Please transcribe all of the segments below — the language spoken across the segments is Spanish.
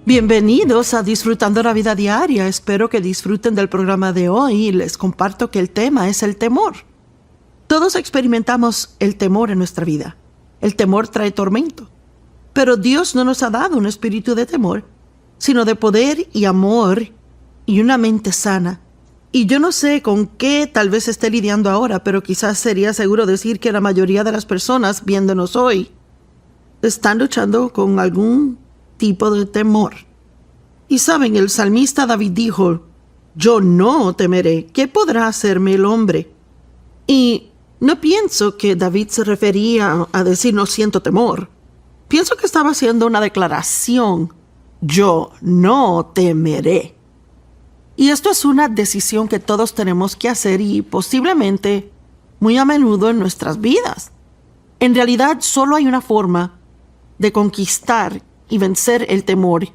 Bienvenidos a Disfrutando la Vida Diaria. Espero que disfruten del programa de hoy y les comparto que el tema es el temor. Todos experimentamos el temor en nuestra vida. El temor trae tormento. Pero Dios no nos ha dado un espíritu de temor, sino de poder y amor y una mente sana. Y yo no sé con qué tal vez esté lidiando ahora, pero quizás sería seguro decir que la mayoría de las personas viéndonos hoy están luchando con algún tipo de temor. Y saben, el salmista David dijo, yo no temeré, ¿qué podrá hacerme el hombre? Y no pienso que David se refería a decir no siento temor. Pienso que estaba haciendo una declaración, yo no temeré. Y esto es una decisión que todos tenemos que hacer y posiblemente muy a menudo en nuestras vidas. En realidad solo hay una forma de conquistar y vencer el temor,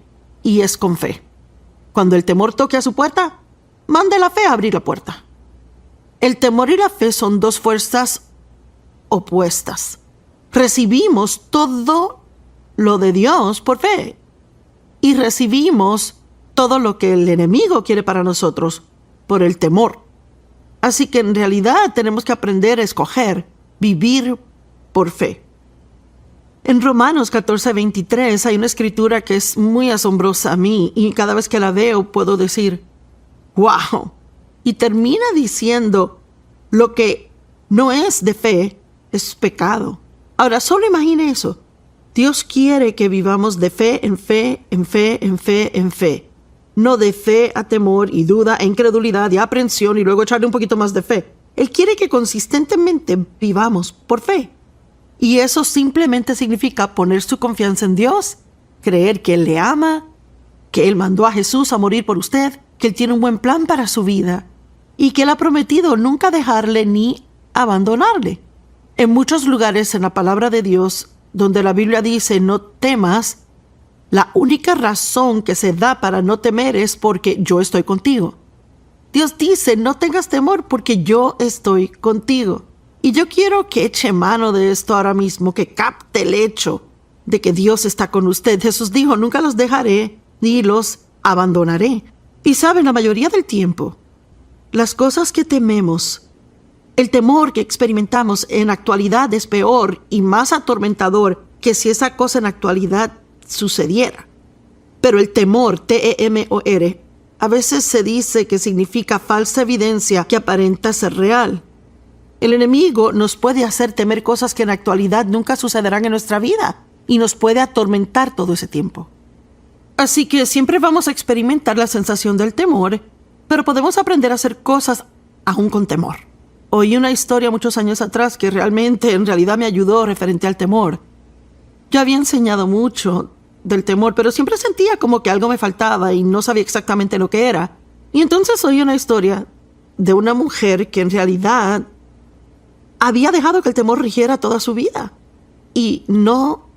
y es con fe. Cuando el temor toque a su puerta, mande la fe a abrir la puerta. El temor y la fe son dos fuerzas opuestas. Recibimos todo lo de Dios por fe y recibimos todo lo que el enemigo quiere para nosotros por el temor. Así que en realidad tenemos que aprender a escoger, vivir por fe. En Romanos 14:23 hay una escritura que es muy asombrosa a mí y cada vez que la veo puedo decir, ¡wow! Y termina diciendo, lo que no es de fe es pecado. Ahora, solo imagine eso. Dios quiere que vivamos de fe en fe, en fe, en fe, en fe. No de fe a temor y duda e incredulidad y aprensión y luego echarle un poquito más de fe. Él quiere que consistentemente vivamos por fe. Y eso simplemente significa poner su confianza en Dios, creer que Él le ama, que Él mandó a Jesús a morir por usted, que Él tiene un buen plan para su vida y que Él ha prometido nunca dejarle ni abandonarle. En muchos lugares en la palabra de Dios, donde la Biblia dice no temas, la única razón que se da para no temer es porque yo estoy contigo. Dios dice no tengas temor porque yo estoy contigo. Y yo quiero que eche mano de esto ahora mismo, que capte el hecho de que Dios está con usted. Jesús dijo, nunca los dejaré ni los abandonaré. Y saben, la mayoría del tiempo, las cosas que tememos, el temor que experimentamos en actualidad es peor y más atormentador que si esa cosa en actualidad sucediera. Pero el temor, T-E-M-O-R, a veces se dice que significa falsa evidencia que aparenta ser real. El enemigo nos puede hacer temer cosas que en la actualidad nunca sucederán en nuestra vida y nos puede atormentar todo ese tiempo. Así que siempre vamos a experimentar la sensación del temor, pero podemos aprender a hacer cosas aún con temor. Oí una historia muchos años atrás que en realidad me ayudó referente al temor. Yo había enseñado mucho del temor, pero siempre sentía como que algo me faltaba y no sabía exactamente lo que era. Y entonces oí una historia de una mujer que en realidad había dejado que el temor rigiera toda su vida. Y no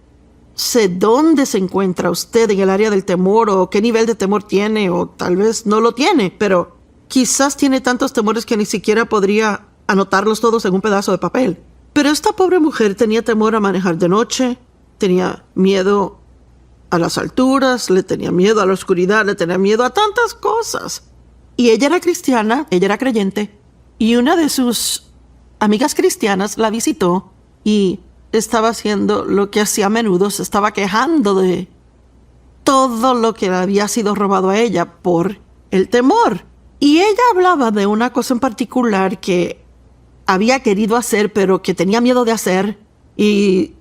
sé dónde se encuentra usted en el área del temor o qué nivel de temor tiene o tal vez no lo tiene, pero quizás tiene tantos temores que ni siquiera podría anotarlos todos en un pedazo de papel. Pero esta pobre mujer tenía temor a manejar de noche, tenía miedo a las alturas, le tenía miedo a la oscuridad, le tenía miedo a tantas cosas. Y ella era cristiana, ella era creyente, y una de sus amigas cristianas la visitó y estaba haciendo lo que hacía a menudo, se estaba quejando de todo lo que le había sido robado a ella por el temor. Y ella hablaba de una cosa en particular que había querido hacer, pero que tenía miedo de hacer, y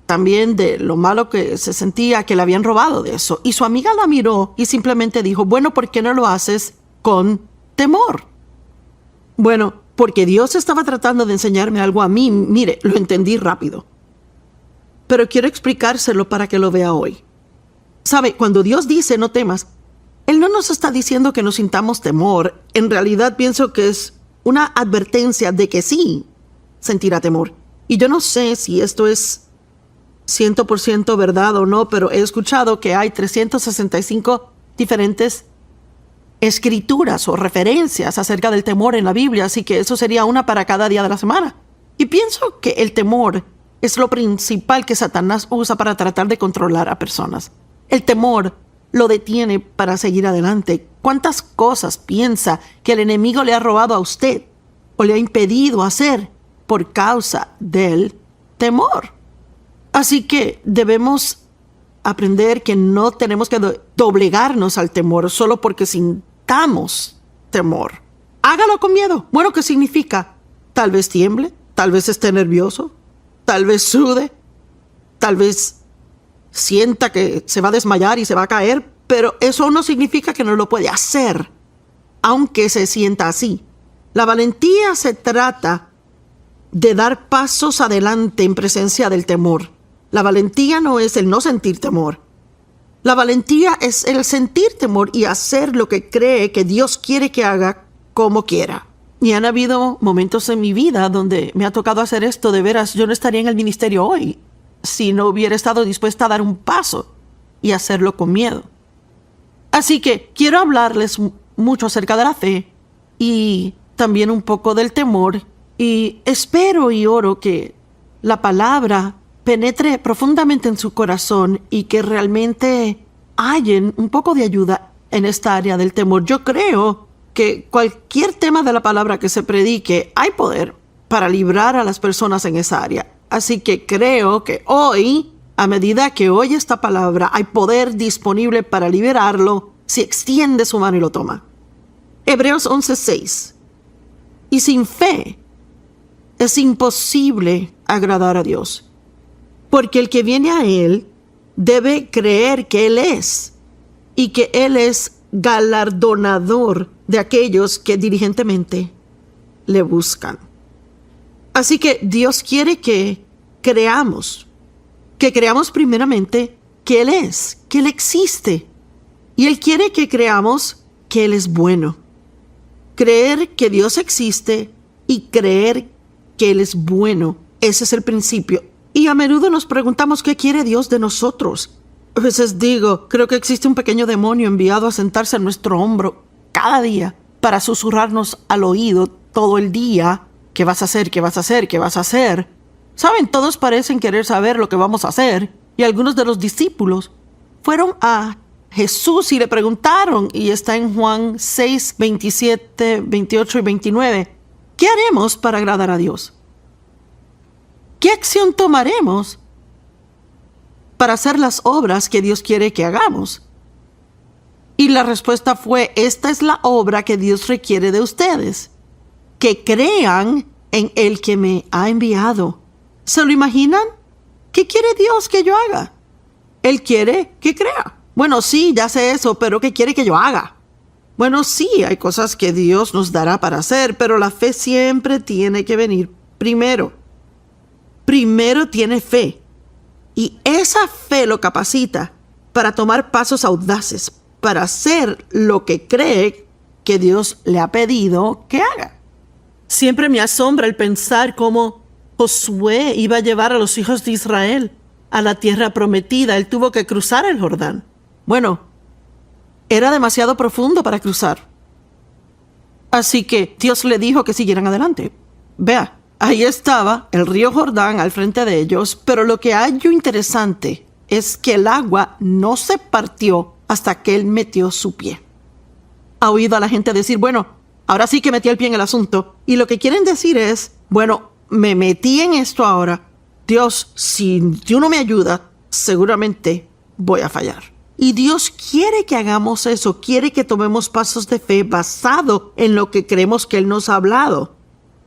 también de lo malo que se sentía que le habían robado de eso. Y su amiga la miró y simplemente dijo, bueno, ¿por qué no lo haces con temor? Bueno, porque Dios estaba tratando de enseñarme algo a mí. Mire, lo entendí rápido. Pero quiero explicárselo para que lo vea hoy. ¿Sabe? Cuando Dios dice no temas, Él no nos está diciendo que nos sintamos temor. En realidad pienso que es una advertencia de que sí sentirá temor. Y yo no sé si esto es 100% verdad o no, pero he escuchado que hay 365 diferentes escrituras o referencias acerca del temor en la Biblia, así que eso sería una para cada día de la semana. Y pienso que el temor es lo principal que Satanás usa para tratar de controlar a personas. El temor lo detiene para seguir adelante? ¿Cuántas cosas piensa que el enemigo le ha robado a usted o le ha impedido hacer por causa del temor? Así que debemos aprender que no tenemos que doblegarnos al temor solo porque sintamos temor. Hágalo con miedo. Bueno, ¿qué significa? Tal vez tiemble, tal vez esté nervioso, tal vez sude, tal vez sienta que se va a desmayar y se va a caer, pero eso no significa que no lo puede hacer, aunque se sienta así. La valentía se trata de dar pasos adelante en presencia del temor. La valentía no es el no sentir temor. La valentía es el sentir temor y hacer lo que cree que Dios quiere que haga como quiera. Y han habido momentos en mi vida donde me ha tocado hacer esto. De veras, yo no estaría en el ministerio hoy si no hubiera estado dispuesta a dar un paso y hacerlo con miedo. Así que quiero hablarles mucho acerca de la fe y también un poco del temor, y espero y oro que la palabra penetre profundamente en su corazón y que realmente hallen un poco de ayuda en esta área del temor. Yo creo que cualquier tema de la palabra que se predique, hay poder para librar a las personas en esa área. Así que creo que hoy, a medida que oye esta palabra, hay poder disponible para liberarlo si extiende su mano y lo toma. Hebreos 11:6. Y sin fe es imposible agradar a Dios, porque el que viene a Él debe creer que Él es, y que Él es galardonador de aquellos que diligentemente le buscan. Así que Dios quiere que creamos primeramente que Él es, que Él existe. Y Él quiere que creamos que Él es bueno. Creer que Dios existe y creer que Él es bueno. Ese es el principio. Y a menudo nos preguntamos qué quiere Dios de nosotros. A veces digo, creo que existe un pequeño demonio enviado a sentarse en nuestro hombro cada día para susurrarnos al oído todo el día. ¿Qué vas a hacer? ¿Qué vas a hacer? ¿Qué vas a hacer? Saben, todos parecen querer saber lo que vamos a hacer. Y algunos de los discípulos fueron a Jesús y le preguntaron, y está en Juan 6, 27, 28 y 29, ¿qué haremos para agradar a Dios? ¿Qué acción tomaremos para hacer las obras que Dios quiere que hagamos? Y la respuesta fue, esta es la obra que Dios requiere de ustedes, que crean en el que me ha enviado. ¿Se lo imaginan? ¿Qué quiere Dios que yo haga? Él quiere que crea. Bueno, sí, ya sé eso, pero ¿qué quiere que yo haga? Bueno, sí, hay cosas que Dios nos dará para hacer, pero la fe siempre tiene que venir primero. Primero tiene fe. Y esa fe lo capacita para tomar pasos audaces, para hacer lo que cree que Dios le ha pedido que haga. Siempre me asombra el pensar cómo Josué iba a llevar a los hijos de Israel a la tierra prometida. Él tuvo que cruzar el Jordán. Bueno, era demasiado profundo para cruzar. Así que Dios le dijo que siguieran adelante. Vea, ahí estaba el río Jordán al frente de ellos, pero lo que hallo interesante es que el agua no se partió hasta que él metió su pie. Ha oído a la gente decir, bueno, ahora sí que metí el pie en el asunto. Y lo que quieren decir es, bueno, me metí en esto ahora. Dios, si tú no me ayudas, seguramente voy a fallar. Y Dios quiere que hagamos eso, quiere que tomemos pasos de fe basado en lo que creemos que Él nos ha hablado,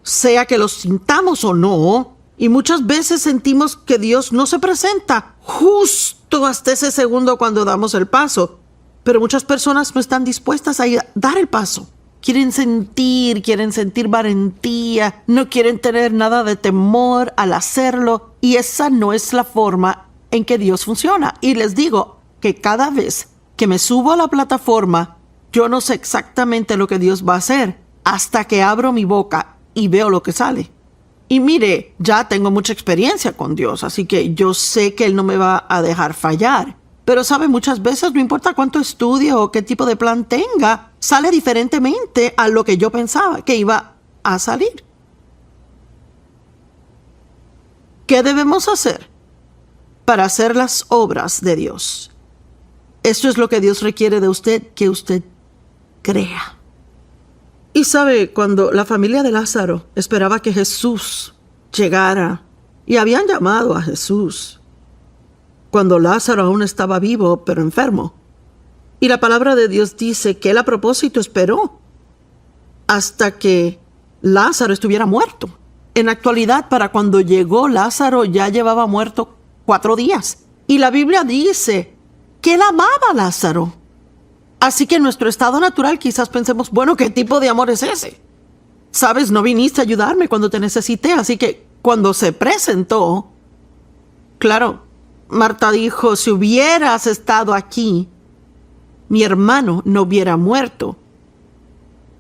sea que los sintamos o no. Y muchas veces sentimos que Dios no se presenta justo hasta ese segundo cuando damos el paso. Pero muchas personas no están dispuestas a dar el paso. Quieren sentir valentía, no quieren tener nada de temor al hacerlo. Y esa no es la forma en que Dios funciona. Y les digo que cada vez que me subo a la plataforma, yo no sé exactamente lo que Dios va a hacer hasta que abro mi boca y veo lo que sale. Y mire, ya tengo mucha experiencia con Dios, así que yo sé que Él no me va a dejar fallar. Pero sabe, muchas veces no importa cuánto estudie o qué tipo de plan tenga, sale diferentemente a lo que yo pensaba que iba a salir. ¿Qué debemos hacer para hacer las obras de Dios? Esto es lo que Dios requiere de usted, que usted crea. Y sabe, cuando la familia de Lázaro esperaba que Jesús llegara, y habían llamado a Jesús, cuando Lázaro aún estaba vivo, pero enfermo. Y la palabra de Dios dice que él a propósito esperó hasta que Lázaro estuviera muerto. En la actualidad, para cuando llegó Lázaro ya llevaba muerto 4 días. Y la Biblia dice que él amaba a Lázaro. Así que en nuestro estado natural quizás pensemos, bueno, ¿qué tipo de amor es ese? Sabes, no viniste a ayudarme cuando te necesité, así que cuando se presentó, claro, Marta dijo, si hubieras estado aquí, mi hermano no hubiera muerto.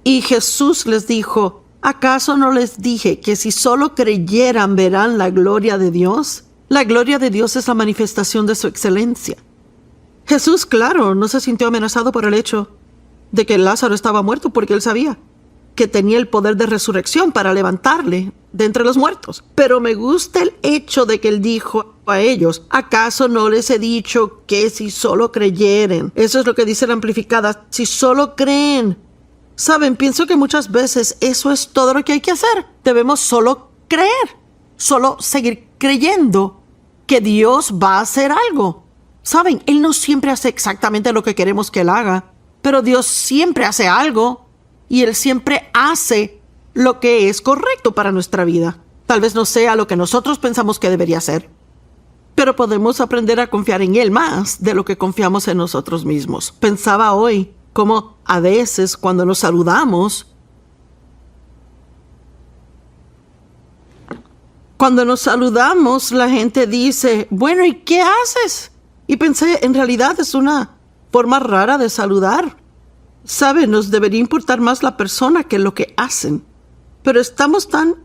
Y Jesús les dijo, ¿acaso no les dije que si solo creyeran verán la gloria de Dios? La gloria de Dios es la manifestación de su excelencia. Jesús, claro, no se sintió amenazado por el hecho de que Lázaro estaba muerto porque él sabía que tenía el poder de resurrección para levantarle de entre los muertos. Pero me gusta el hecho de que él dijo a ellos, ¿acaso no les he dicho que si solo creyeren? Eso es lo que dice la amplificada, si solo creen. Saben, pienso que muchas veces eso es todo lo que hay que hacer. Debemos solo creer, solo seguir creyendo que Dios va a hacer algo. Saben, Él no siempre hace exactamente lo que queremos que Él haga, pero Dios siempre hace algo y Él siempre hace lo que es correcto para nuestra vida. Tal vez no sea lo que nosotros pensamos que debería ser, pero podemos aprender a confiar en Él más de lo que confiamos en nosotros mismos. Pensaba hoy cómo a veces cuando nos saludamos, la gente dice, bueno, ¿y qué haces? Y pensé, en realidad es una forma rara de saludar. ¿Sabe? Nos debería importar más la persona que lo que hacen. Pero estamos tan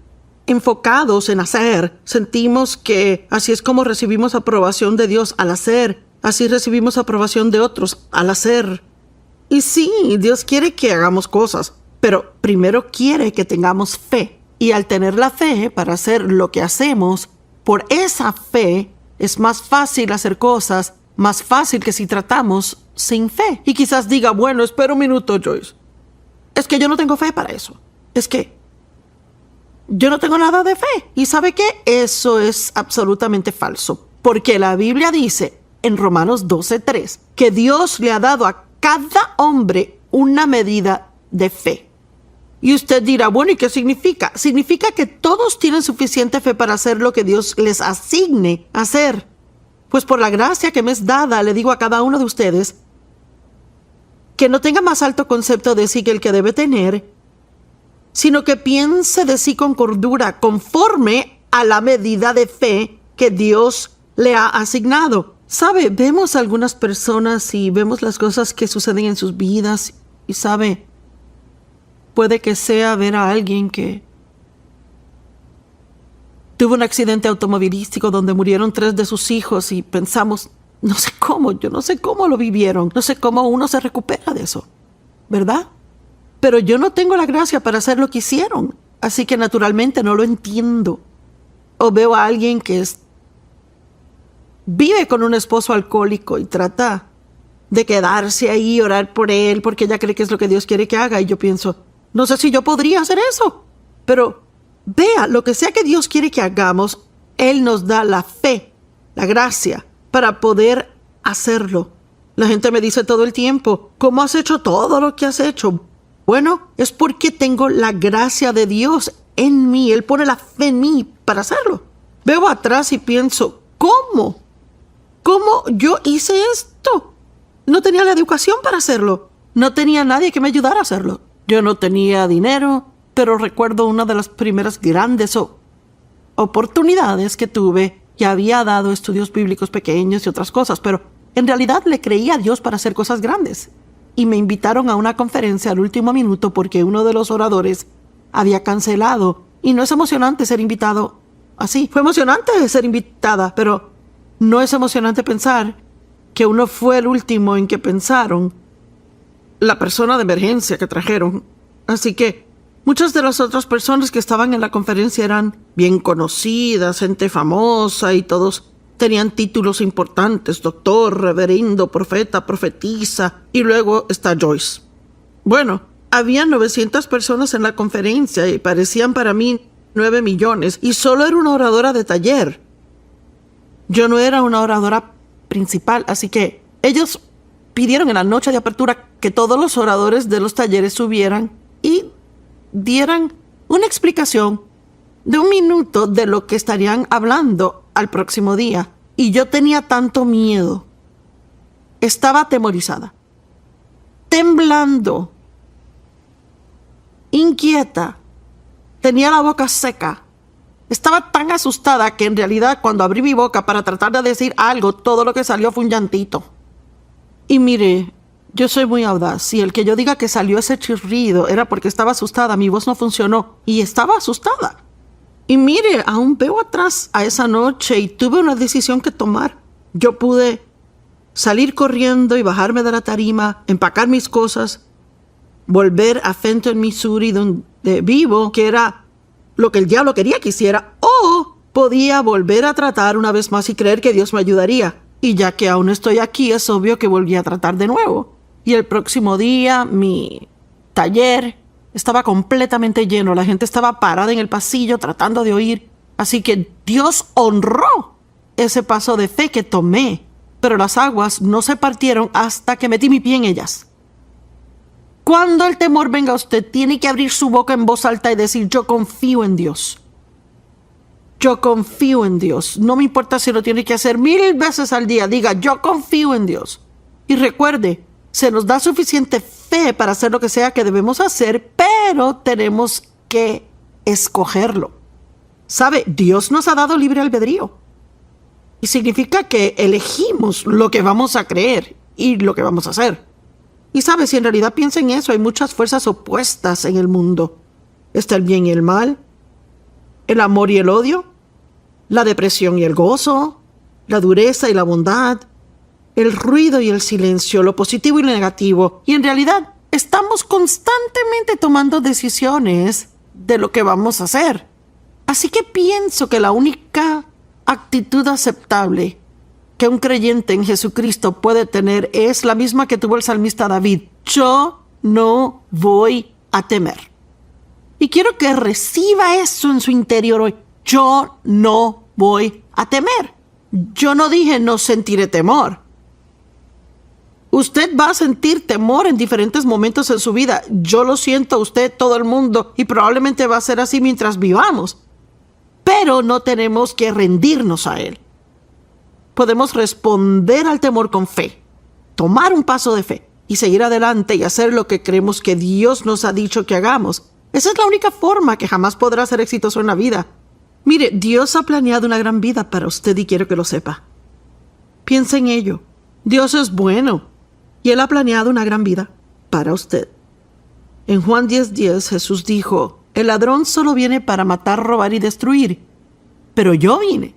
enfocados en hacer. Sentimos que así es como recibimos aprobación de Dios al hacer. Así recibimos aprobación de otros al hacer. Y sí, Dios quiere que hagamos cosas, pero primero quiere que tengamos fe. Y al tener la fe para hacer lo que hacemos, por esa fe es más fácil hacer cosas, más fácil que si tratamos sin fe. Y quizás diga, bueno, espera un minuto, Joyce. Es que yo no tengo fe para eso. Es que yo no tengo nada de fe. ¿Y sabe qué? Eso es absolutamente falso. Porque la Biblia dice en Romanos 12:3 que Dios le ha dado a cada hombre una medida de fe. Y usted dirá, bueno, ¿y qué significa? Significa que todos tienen suficiente fe para hacer lo que Dios les asigne hacer. Pues por la gracia que me es dada, le digo a cada uno de ustedes que no tenga más alto concepto de sí que el que debe tener, sino que piense de sí con cordura, conforme a la medida de fe que Dios le ha asignado. ¿Sabe? Vemos a algunas personas y vemos las cosas que suceden en sus vidas y sabe, puede que sea ver a alguien que tuvo un accidente automovilístico donde murieron 3 de sus hijos y pensamos, yo no sé cómo lo vivieron, no sé cómo uno se recupera de eso, ¿verdad? Pero yo no tengo la gracia para hacer lo que hicieron, así que naturalmente no lo entiendo. O veo a alguien que vive con un esposo alcohólico y trata de quedarse ahí y orar por él porque ella cree que es lo que Dios quiere que haga y yo pienso, no sé si yo podría hacer eso, pero vea, lo que sea que Dios quiere que hagamos, Él nos da la fe, la gracia, para poder hacerlo. La gente me dice todo el tiempo, ¿cómo has hecho todo lo que has hecho? Bueno, es porque tengo la gracia de Dios en mí. Él pone la fe en mí para hacerlo. Veo atrás y pienso, ¿cómo? ¿Cómo yo hice esto? No tenía la educación para hacerlo. No tenía nadie que me ayudara a hacerlo. Yo no tenía dinero, pero recuerdo una de las primeras grandes oportunidades que tuve. Ya había dado estudios bíblicos pequeños y otras cosas, pero en realidad le creía a Dios para hacer cosas grandes. Y me invitaron a una conferencia al último minuto porque uno de los oradores había cancelado. Y no es emocionante ser invitado así. Fue emocionante ser invitada, pero no es emocionante pensar que uno fue el último en que pensaron, la persona de emergencia que trajeron. Así que muchas de las otras personas que estaban en la conferencia eran bien conocidas, gente famosa, y todos Tenían títulos importantes: doctor, reverendo, profeta, profetisa, y luego está Joyce. Bueno, había 900 personas en la conferencia y parecían para mí 9 millones, y solo era una oradora de taller. Yo no era una oradora principal, así que ellos pidieron en la noche de apertura que todos los oradores de los talleres subieran y dieran una explicación de 1 minuto de lo que estarían hablando al próximo día. Y yo tenía tanto miedo. Estaba atemorizada, temblando, inquieta, tenía la boca seca. Estaba tan asustada que en realidad cuando abrí mi boca para tratar de decir algo, todo lo que salió fue un llantito. Y mire, yo soy muy audaz, y el que yo diga que salió ese chirrido era porque estaba asustada. Mi voz no funcionó y estaba asustada. Y mire, aún veo atrás a esa noche y tuve una decisión que tomar. Yo pude salir corriendo y bajarme de la tarima, empacar mis cosas, volver a Fenton, Missouri, donde vivo, que era lo que el diablo quería que hiciera, o podía volver a tratar una vez más y creer que Dios me ayudaría. Y ya que aún estoy aquí, es obvio que volví a tratar de nuevo. Y el próximo día, mi taller estaba completamente lleno. La gente estaba parada en el pasillo tratando de oír. Así que Dios honró ese paso de fe que tomé. Pero las aguas no se partieron hasta que metí mi pie en ellas. Cuando el temor venga a usted, tiene que abrir su boca en voz alta y decir: yo confío en Dios. Yo confío en Dios. No me importa si lo tiene que hacer 1000 veces al día. Diga: yo confío en Dios. Y recuerde, se nos da suficiente fe para hacer lo que sea que debemos hacer, pero tenemos que escogerlo. ¿Sabe? Dios nos ha dado libre albedrío. Y significa que elegimos lo que vamos a creer y lo que vamos a hacer. Y sabe, si en realidad piensa en eso, hay muchas fuerzas opuestas en el mundo. Está el bien y el mal, el amor y el odio, la depresión y el gozo, la dureza y la bondad, el ruido y el silencio, lo positivo y lo negativo. Y en realidad estamos constantemente tomando decisiones de lo que vamos a hacer. Así que pienso que la única actitud aceptable que un creyente en Jesucristo puede tener es la misma que tuvo el salmista David: yo no voy a temer. Y quiero que reciba eso en su interior hoy. Yo no voy a temer. Yo no dije no sentiré temor. Usted va a sentir temor en diferentes momentos en su vida. Yo lo siento, usted, todo el mundo, y probablemente va a ser así mientras vivamos. Pero no tenemos que rendirnos a él. Podemos responder al temor con fe, tomar un paso de fe y seguir adelante y hacer lo que creemos que Dios nos ha dicho que hagamos. Esa es la única forma que jamás podrá ser exitoso en la vida. Mire, Dios ha planeado una gran vida para usted y quiero que lo sepa. Piensa en ello. Dios es bueno y Él ha planeado una gran vida para usted. En Juan 10:10 Jesús dijo: el ladrón solo viene para matar, robar y destruir, pero yo vine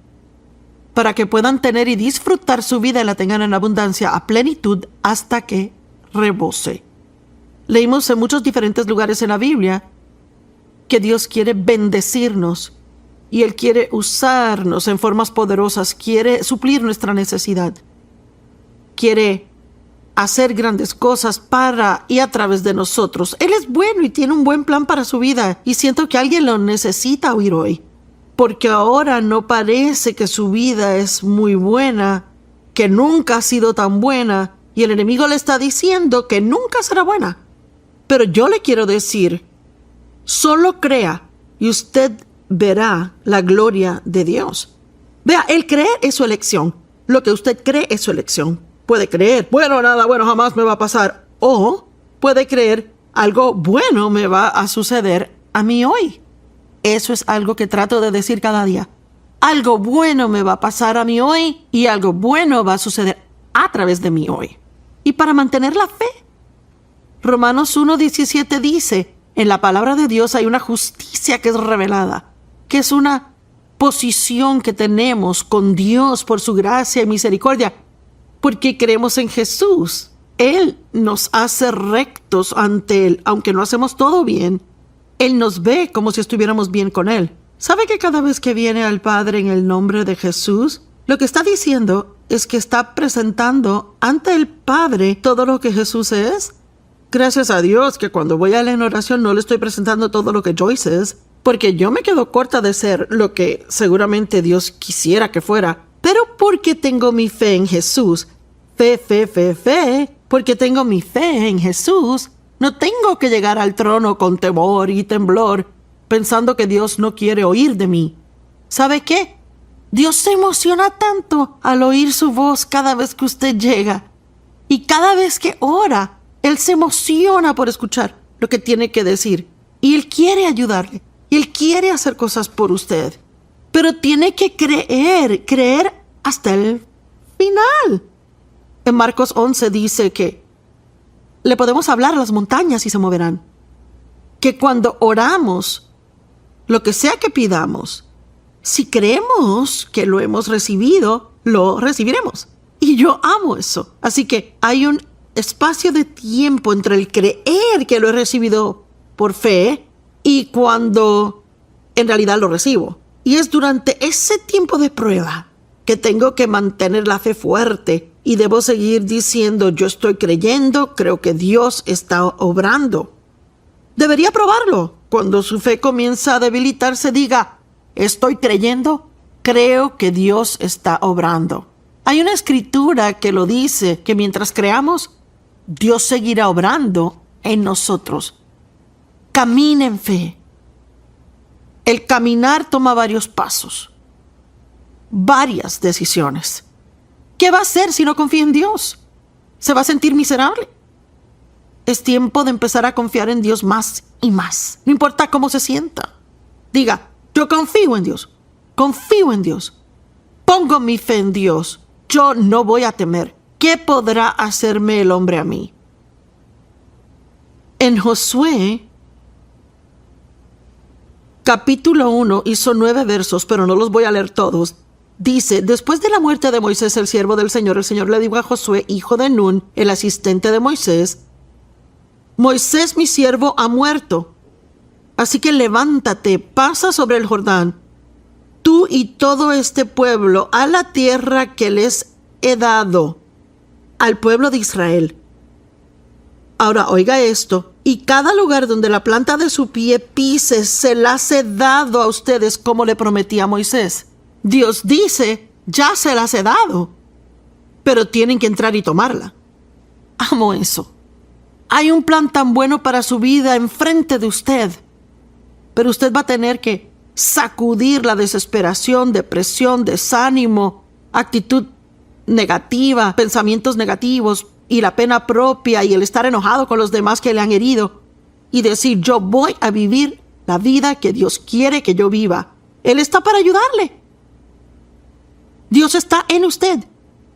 para que puedan tener y disfrutar su vida y la tengan en abundancia, a plenitud, hasta que rebose. Leímos en muchos diferentes lugares en la Biblia que Dios quiere bendecirnos y Él quiere usarnos en formas poderosas, quiere suplir nuestra necesidad, quiere hacer grandes cosas para y a través de nosotros. Él es bueno y tiene un buen plan para su vida, y siento que alguien lo necesita oír hoy, porque ahora no parece que su vida es muy buena, que nunca ha sido tan buena, y el enemigo le está diciendo que nunca será buena. Pero yo le quiero decir: solo crea y usted verá la gloria de Dios. Vea, el creer es su elección. Lo que usted cree es su elección. Puede creer: bueno, nada bueno jamás me va a pasar. O puede creer: algo bueno me va a suceder a mí hoy. Eso es algo que trato de decir cada día. Algo bueno me va a pasar a mí hoy y algo bueno va a suceder a través de mí hoy. Y para mantener la fe, Romanos 1:17 dice: en la palabra de Dios hay una justicia que es revelada, que es una posición que tenemos con Dios por su gracia y misericordia, porque creemos en Jesús. Él nos hace rectos ante Él, aunque no hacemos todo bien. Él nos ve como si estuviéramos bien con Él. ¿Sabe que cada vez que viene al Padre en el nombre de Jesús, Lo que está diciendo es que está presentando ante el Padre todo lo que Jesús es. Gracias a Dios que cuando voy a la oración no le estoy presentando todo lo que Joyce es, porque yo me quedo corta de ser lo que seguramente Dios quisiera que fuera. Pero porque tengo mi fe en Jesús, porque tengo mi fe en Jesús, no tengo que llegar al trono con temor y temblor, pensando que Dios no quiere oír de mí. ¿Sabe qué? Dios se emociona tanto al oír su voz cada vez que usted llega. Y cada vez que ora, Él se emociona por escuchar lo que tiene que decir. Y Él quiere ayudarle. Y Él quiere hacer cosas por usted. Pero tiene que creer hasta el final. En Marcos 11 dice que le podemos hablar a las montañas y se moverán. Que cuando oramos, lo que sea que pidamos, si creemos que lo hemos recibido, lo recibiremos. Y yo amo eso. Así que hay un espacio de tiempo entre el creer que lo he recibido por fe y cuando en realidad lo recibo. Y es durante ese tiempo de prueba que tengo que mantener la fe fuerte y debo seguir diciendo, yo estoy creyendo, creo que Dios está obrando. Debería probarlo. Cuando su fe comienza a debilitarse, diga, estoy creyendo, creo que Dios está obrando. Hay una escritura que lo dice, que mientras creamos, Dios seguirá obrando en nosotros. Camina en fe. El caminar toma varios pasos, varias decisiones. ¿Qué va a hacer si no confía en Dios? ¿Se va a sentir miserable? Es tiempo de empezar a confiar en Dios más y más. No importa cómo se sienta. Diga, yo confío en Dios. Confío en Dios. Pongo mi fe en Dios. Yo no voy a temer. ¿Qué podrá hacerme el hombre a mí? En Josué, capítulo 1, hizo 9 versos, pero no los voy a leer todos. Dice, después de la muerte de Moisés, el siervo del Señor, el Señor le dijo a Josué, hijo de Nun, el asistente de Moisés, Moisés, mi siervo, ha muerto. Así que levántate, pasa sobre el Jordán, tú y todo este pueblo, a la tierra que les he dado, al pueblo de Israel. Ahora oiga esto, y cada lugar donde la planta de su pie pise, se las he dado a ustedes como le prometí a Moisés. Dios dice, ya se las he dado, pero tienen que entrar y tomarla. Amo eso. Hay un plan tan bueno para su vida enfrente de usted, pero usted va a tener que sacudir la desesperación, depresión, desánimo, actitud negativa, pensamientos negativos y la pena propia y el estar enojado con los demás que le han herido y decir, yo voy a vivir la vida que Dios quiere que yo viva. Él está para ayudarle. Dios está en usted.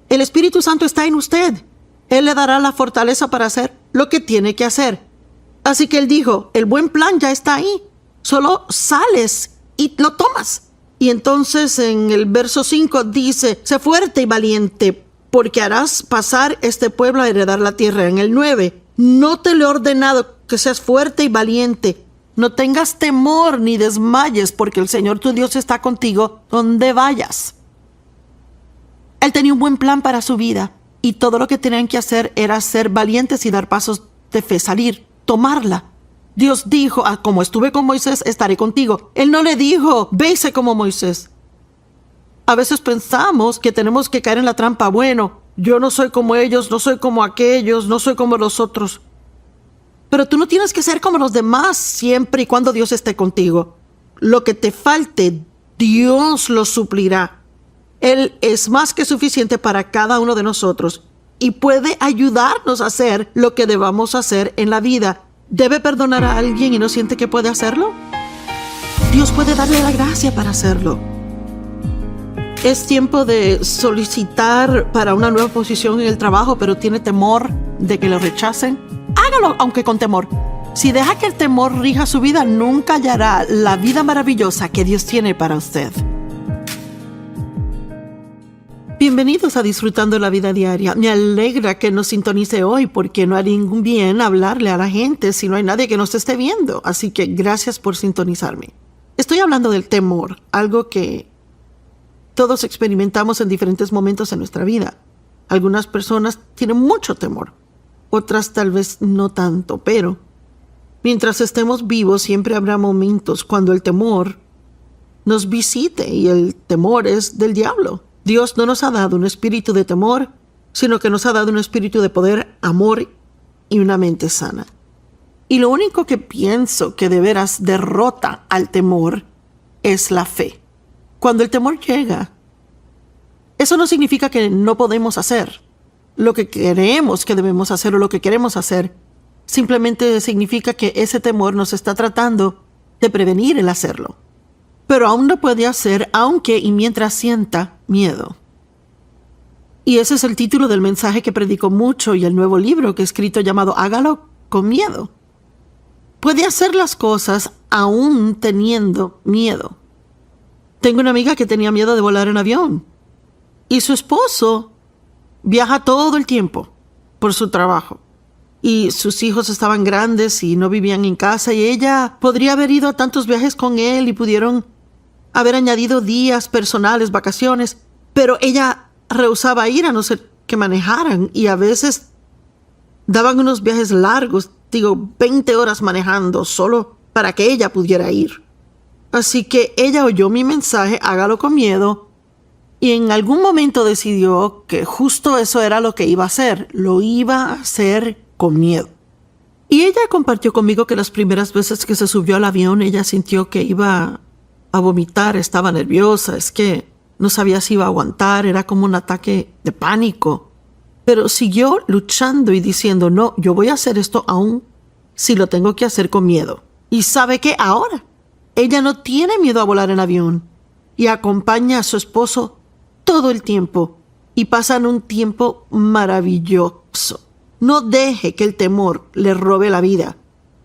El Espíritu Santo está en usted. Él le dará la fortaleza para hacer lo que tiene que hacer. Así que él dijo, el buen plan ya está ahí. Solo sales y lo tomas. Y entonces en el verso 5 dice, sé fuerte y valiente, porque harás pasar este pueblo a heredar la tierra. En el 9, no te le he ordenado que seas fuerte y valiente. No tengas temor ni desmayes, porque el Señor tu Dios está contigo donde vayas. Él tenía un buen plan para su vida y todo lo que tenían que hacer era ser valientes y dar pasos de fe, salir, tomarla. Dios dijo, como estuve con Moisés, estaré contigo. Él no le dijo, véase como Moisés. A veces pensamos que tenemos que caer en la trampa. Bueno, yo no soy como ellos, no soy como aquellos, no soy como los otros. Pero tú no tienes que ser como los demás siempre y cuando Dios esté contigo. Lo que te falte, Dios lo suplirá. Él es más que suficiente para cada uno de nosotros y puede ayudarnos a hacer lo que debamos hacer en la vida. ¿Debe perdonar a alguien y no siente que puede hacerlo? Dios puede darle la gracia para hacerlo. Es tiempo de solicitar para una nueva posición en el trabajo, pero tiene temor de que lo rechacen. Hágalo, aunque con temor. Si deja que el temor rija su vida, nunca hallará la vida maravillosa que Dios tiene para usted. Bienvenidos a Disfrutando la Vida Diaria. Me alegra que nos sintonice hoy porque no hará ningún bien hablarle a la gente si no hay nadie que nos esté viendo. Así que gracias por sintonizarme. Estoy hablando del temor, algo que Todos experimentamos en diferentes momentos en nuestra vida. Algunas personas tienen mucho temor, otras tal vez no tanto, pero mientras estemos vivos siempre habrá momentos cuando el temor nos visite, y el temor es del diablo. Dios no nos ha dado un espíritu de temor, sino que nos ha dado un espíritu de poder, amor y una mente sana. Y lo único que pienso que de veras derrota al temor es la fe. Cuando el temor llega, eso no significa que no podemos hacer lo que creemos que debemos hacer o lo que queremos hacer. Simplemente significa que ese temor nos está tratando de prevenir el hacerlo. Pero aún lo puede hacer aunque y mientras sienta miedo. Y ese es el título del mensaje que predico mucho y el nuevo libro que he escrito llamado Hágalo con miedo. Puede hacer las cosas aún teniendo miedo. Tengo una amiga que tenía miedo de volar en avión. Y su esposo viaja todo el tiempo por su trabajo. Y sus hijos estaban grandes y no vivían en casa. Y ella podría haber ido a tantos viajes con él y pudieron haber añadido días personales, vacaciones. Pero ella rehusaba ir a no ser que manejaran. Y a veces daban unos viajes largos, 20 horas manejando solo para que ella pudiera ir. Así que ella oyó mi mensaje, hágalo con miedo, y en algún momento decidió que justo eso era lo que iba a hacer. Lo iba a hacer con miedo. Y ella compartió conmigo que las primeras veces que se subió al avión, ella sintió que iba a vomitar, estaba nerviosa, es que no sabía si iba a aguantar, era como un ataque de pánico. Pero siguió luchando y diciendo, no, yo voy a hacer esto aún si lo tengo que hacer con miedo. ¿Y sabe qué? Ahora ella no tiene miedo a volar en avión y acompaña a su esposo todo el tiempo y pasan un tiempo maravilloso. No deje que el temor le robe la vida.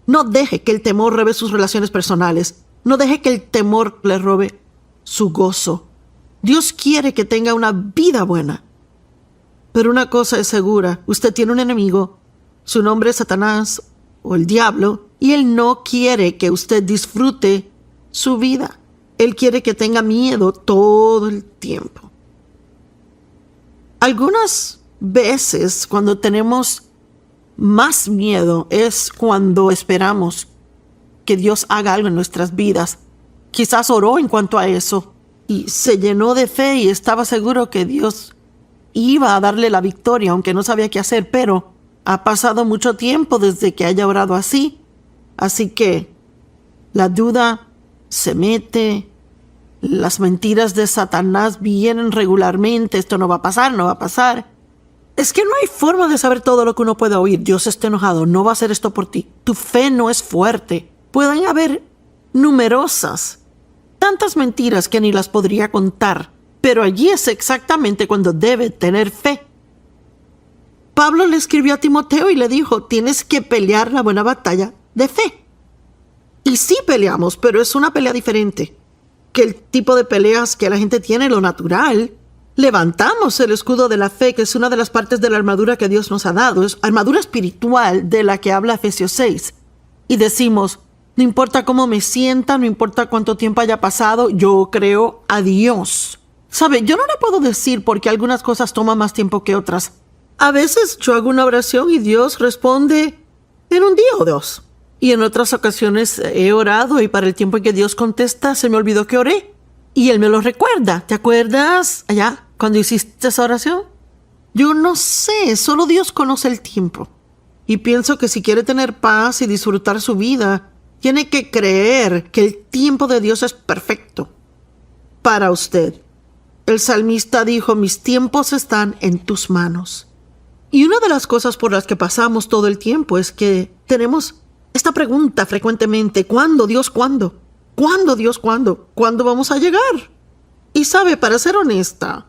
No deje que el temor robe sus relaciones personales. No deje que el temor le robe su gozo. Dios quiere que tenga una vida buena. Pero una cosa es segura, usted tiene un enemigo, su nombre es Satanás o el diablo, y él no quiere que usted disfrute su vida. Él quiere que tenga miedo todo el tiempo. Algunas veces cuando tenemos más miedo es cuando esperamos que Dios haga algo en nuestras vidas. Quizás oró en cuanto a eso y se llenó de fe y estaba seguro que Dios iba a darle la victoria, aunque no sabía qué hacer, pero ha pasado mucho tiempo desde que haya orado así. Así que la duda se mete, las mentiras de Satanás vienen regularmente, esto no va a pasar, no va a pasar. Es que no hay forma de saber todo lo que uno puede oír. Dios está enojado, no va a hacer esto por ti. Tu fe no es fuerte. Pueden haber numerosas, tantas mentiras que ni las podría contar, pero allí es exactamente cuando debe tener fe. Pablo le escribió a Timoteo y le dijo, tienes que pelear la buena batalla de fe. Y sí peleamos, pero es una pelea diferente que el tipo de peleas que la gente tiene, lo natural. Levantamos el escudo de la fe, que es una de las partes de la armadura que Dios nos ha dado. Es armadura espiritual de la que habla Efesios 6. Y decimos, no importa cómo me sienta, no importa cuánto tiempo haya pasado, yo creo a Dios. ¿Sabe? Yo no le puedo decir porque algunas cosas toman más tiempo que otras. A veces yo hago una oración y Dios responde en un día o dos. Y en otras ocasiones he orado y para el tiempo en que Dios contesta se me olvidó que oré. Y Él me lo recuerda. ¿Te acuerdas allá cuando hiciste esa oración? Yo no sé, solo Dios conoce el tiempo. Y pienso que si quiere tener paz y disfrutar su vida, tiene que creer que el tiempo de Dios es perfecto para usted. El salmista dijo, mis tiempos están en tus manos. Y una de las cosas por las que pasamos todo el tiempo es que tenemos esta pregunta frecuentemente, ¿cuándo, Dios, cuándo? ¿Cuándo, Dios, cuándo? ¿Cuándo vamos a llegar? Y sabe, para ser honesta,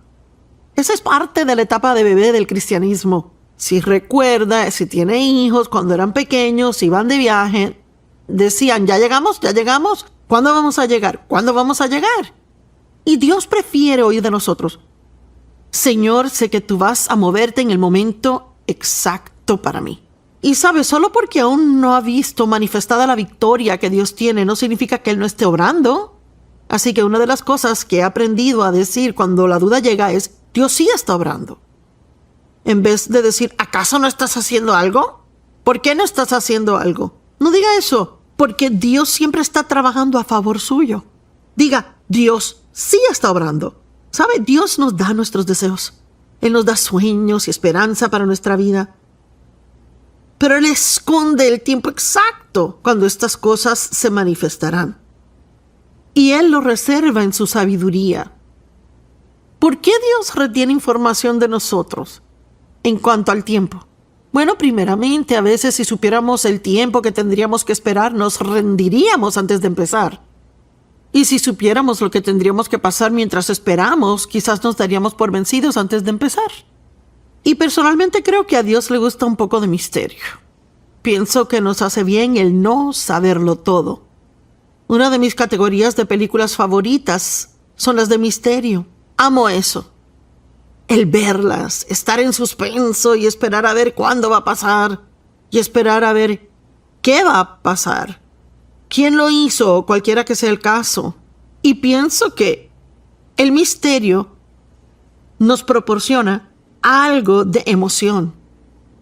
esa es parte de la etapa de bebé del cristianismo. Si recuerda, si tiene hijos, cuando eran pequeños, iban de viaje, decían, ¿ya llegamos? ¿Ya llegamos? ¿Cuándo vamos a llegar? ¿Cuándo vamos a llegar? Y Dios prefiere oír de nosotros, Señor, sé que tú vas a moverte en el momento exacto para mí. Y sabe, solo porque aún no ha visto manifestada la victoria que Dios tiene, no significa que Él no esté obrando. Así que una de las cosas que he aprendido a decir cuando la duda llega es, Dios sí está obrando. En vez de decir, ¿acaso no estás haciendo algo? ¿Por qué no estás haciendo algo? No diga eso, porque Dios siempre está trabajando a favor suyo. Diga, Dios sí está obrando. ¿Sabe? Dios nos da nuestros deseos. Él nos da sueños y esperanza para nuestra vida. Pero Él esconde el tiempo exacto cuando estas cosas se manifestarán. Y Él lo reserva en su sabiduría. ¿Por qué Dios retiene información de nosotros en cuanto al tiempo? Bueno, primeramente, a veces si supiéramos el tiempo que tendríamos que esperar, nos rendiríamos antes de empezar. Y si supiéramos lo que tendríamos que pasar mientras esperamos, quizás nos daríamos por vencidos antes de empezar. Y personalmente creo que a Dios le gusta un poco de misterio. Pienso que nos hace bien el no saberlo todo. Una de mis categorías de películas favoritas son las de misterio. Amo eso. El verlas, estar en suspenso y esperar a ver cuándo va a pasar. Y esperar a ver qué va a pasar. ¿Quién lo hizo? Cualquiera que sea el caso. Y pienso que el misterio nos proporciona algo de emoción.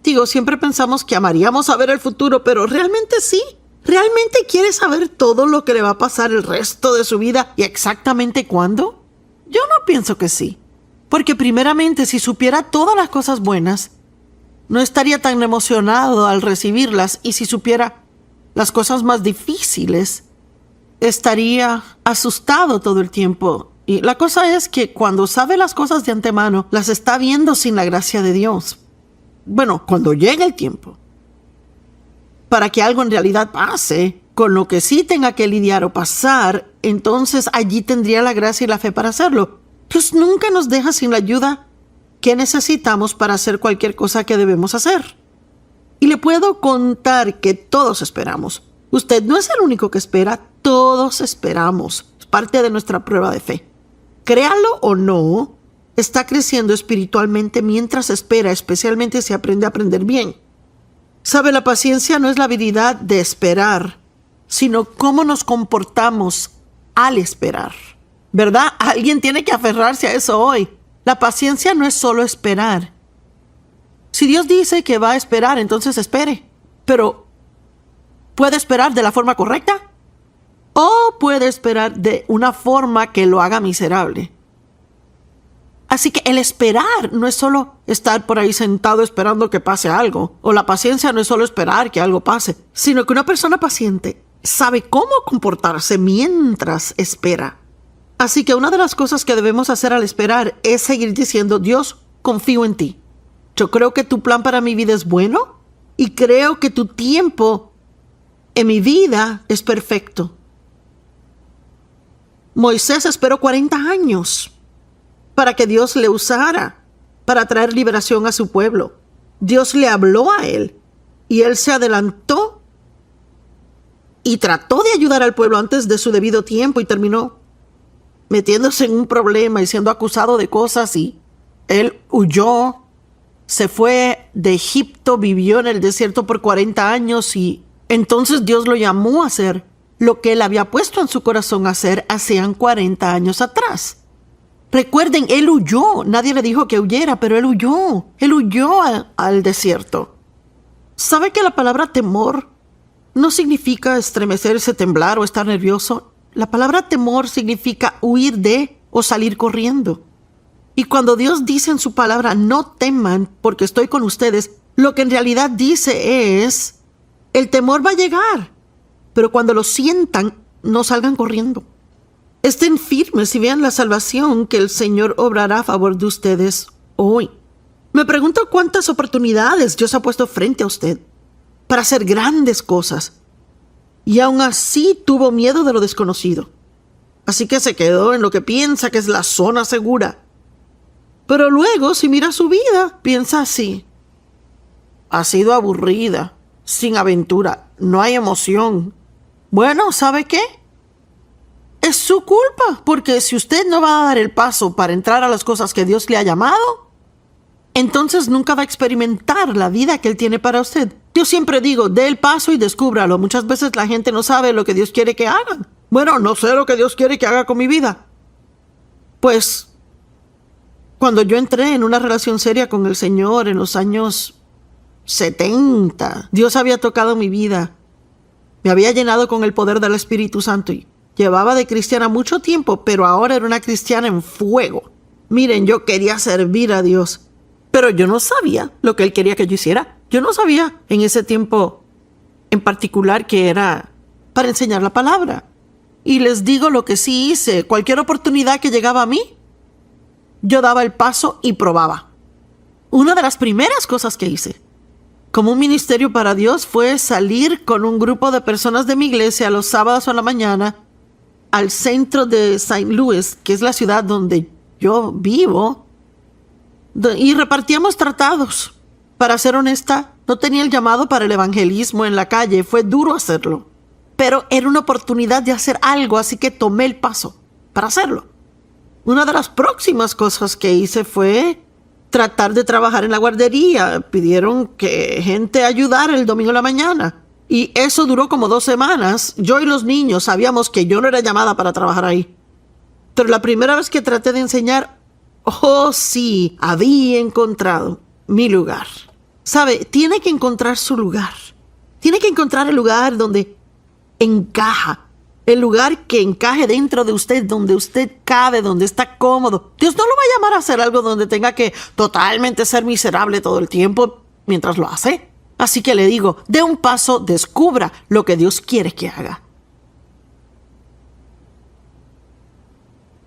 Digo, siempre pensamos que amaríamos saber el futuro, pero realmente sí. ¿Realmente quiere saber todo lo que le va a pasar el resto de su vida y exactamente cuándo? Yo no pienso que sí. Porque primeramente, si supiera todas las cosas buenas, no estaría tan emocionado al recibirlas. Y si supiera las cosas más difíciles, estaría asustado todo el tiempo. Y la cosa es que cuando sabe las cosas de antemano, las está viendo sin la gracia de Dios. Bueno, cuando llega el tiempo para que algo en realidad pase, con lo que sí tenga que lidiar o pasar, entonces allí tendría la gracia y la fe para hacerlo. Dios nunca nos deja sin la ayuda que necesitamos para hacer cualquier cosa que debemos hacer. Y le puedo contar que todos esperamos. Usted no es el único que espera, todos esperamos. Es parte de nuestra prueba de fe. Créalo o no, está creciendo espiritualmente mientras espera, especialmente si aprende a aprender bien. Sabe, la paciencia no es la habilidad de esperar, sino cómo nos comportamos al esperar. ¿Verdad? Alguien tiene que aferrarse a eso hoy. La paciencia no es solo esperar. Si Dios dice que va a esperar, entonces espere. Pero, ¿puede esperar de la forma correcta? ¿O puede esperar de una forma que lo haga miserable? Así que el esperar no es solo estar por ahí sentado esperando que pase algo. O la paciencia no es solo esperar que algo pase, sino que una persona paciente sabe cómo comportarse mientras espera. Así que una de las cosas que debemos hacer al esperar es seguir diciendo, Dios, confío en ti. Yo creo que tu plan para mi vida es bueno y creo que tu tiempo en mi vida es perfecto. Moisés esperó 40 años para que Dios le usara para traer liberación a su pueblo. Dios le habló a él y él se adelantó y trató de ayudar al pueblo antes de su debido tiempo y terminó metiéndose en un problema y siendo acusado de cosas, y él huyó, se fue de Egipto, vivió en el desierto por 40 años y entonces Dios lo llamó a hacer lo que él había puesto en su corazón hacer hacían 40 años atrás. Recuerden, él huyó, nadie le dijo que huyera, pero él huyó al desierto. ¿Sabe que la palabra temor no significa estremecerse, temblar o estar nervioso? La palabra temor significa huir de o salir corriendo. Y cuando Dios dice en su palabra, no teman porque estoy con ustedes, lo que en realidad dice es, el temor va a llegar, pero cuando lo sientan, no salgan corriendo. Estén firmes y vean la salvación que el Señor obrará a favor de ustedes hoy. Me pregunto cuántas oportunidades Dios ha puesto frente a usted para hacer grandes cosas. Y aún así tuvo miedo de lo desconocido. Así que se quedó en lo que piensa que es la zona segura. Pero luego, si mira su vida, piensa así. Ha sido aburrida, sin aventura, no hay emoción. Bueno, ¿sabe qué? Es su culpa, porque si usted no va a dar el paso para entrar a las cosas que Dios le ha llamado, entonces nunca va a experimentar la vida que Él tiene para usted. Yo siempre digo, dé el paso y descúbralo. Muchas veces la gente no sabe lo que Dios quiere que hagan. Bueno, no sé lo que Dios quiere que haga con mi vida. Pues, cuando yo entré en una relación seria con el Señor en los años 70, Dios había tocado mi vida. Me había llenado con el poder del Espíritu Santo y llevaba de cristiana mucho tiempo, pero ahora era una cristiana en fuego. Miren, yo quería servir a Dios, pero yo no sabía lo que Él quería que yo hiciera. Yo no sabía en ese tiempo en particular que era para enseñar la palabra. Y les digo lo que sí hice. Cualquier oportunidad que llegaba a mí, yo daba el paso y probaba. Una de las primeras cosas que hice como un ministerio para Dios fue salir con un grupo de personas de mi iglesia los sábados a la mañana al centro de St. Louis, que es la ciudad donde yo vivo, y repartíamos tratados. Para ser honesta, no tenía el llamado para el evangelismo en la calle, fue duro hacerlo. Pero era una oportunidad de hacer algo, así que tomé el paso para hacerlo. Una de las próximas cosas que hice fue tratar de trabajar en la guardería. Pidieron que gente ayudara el domingo en la mañana. Y eso duró como 2 semanas. Yo y los niños sabíamos que yo no era llamada para trabajar ahí. Pero la primera vez que traté de enseñar, oh sí, había encontrado mi lugar. ¿Sabe? Tiene que encontrar su lugar. Tiene que encontrar el lugar donde encaja. El lugar que encaje dentro de usted, donde usted cabe, donde está cómodo. Dios no lo va a llamar a hacer algo donde tenga que totalmente ser miserable todo el tiempo mientras lo hace. Así que le digo, dé un paso, descubra lo que Dios quiere que haga.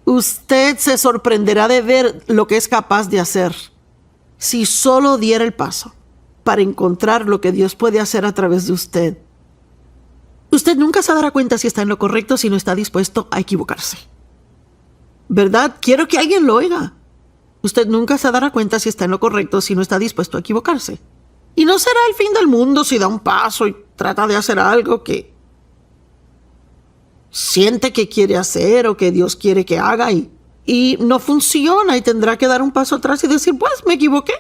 Usted se sorprenderá de ver lo que es capaz de hacer si solo diera el paso para encontrar lo que Dios puede hacer a través de usted. Usted nunca se dará cuenta si está en lo correcto si no está dispuesto a equivocarse. ¿Verdad? Quiero que alguien lo oiga. Usted nunca se dará cuenta si está en lo correcto si no está dispuesto a equivocarse. Y no será el fin del mundo si da un paso y trata de hacer algo que siente que quiere hacer o que Dios quiere que haga y no funciona y tendrá que dar un paso atrás y decir, pues me equivoqué.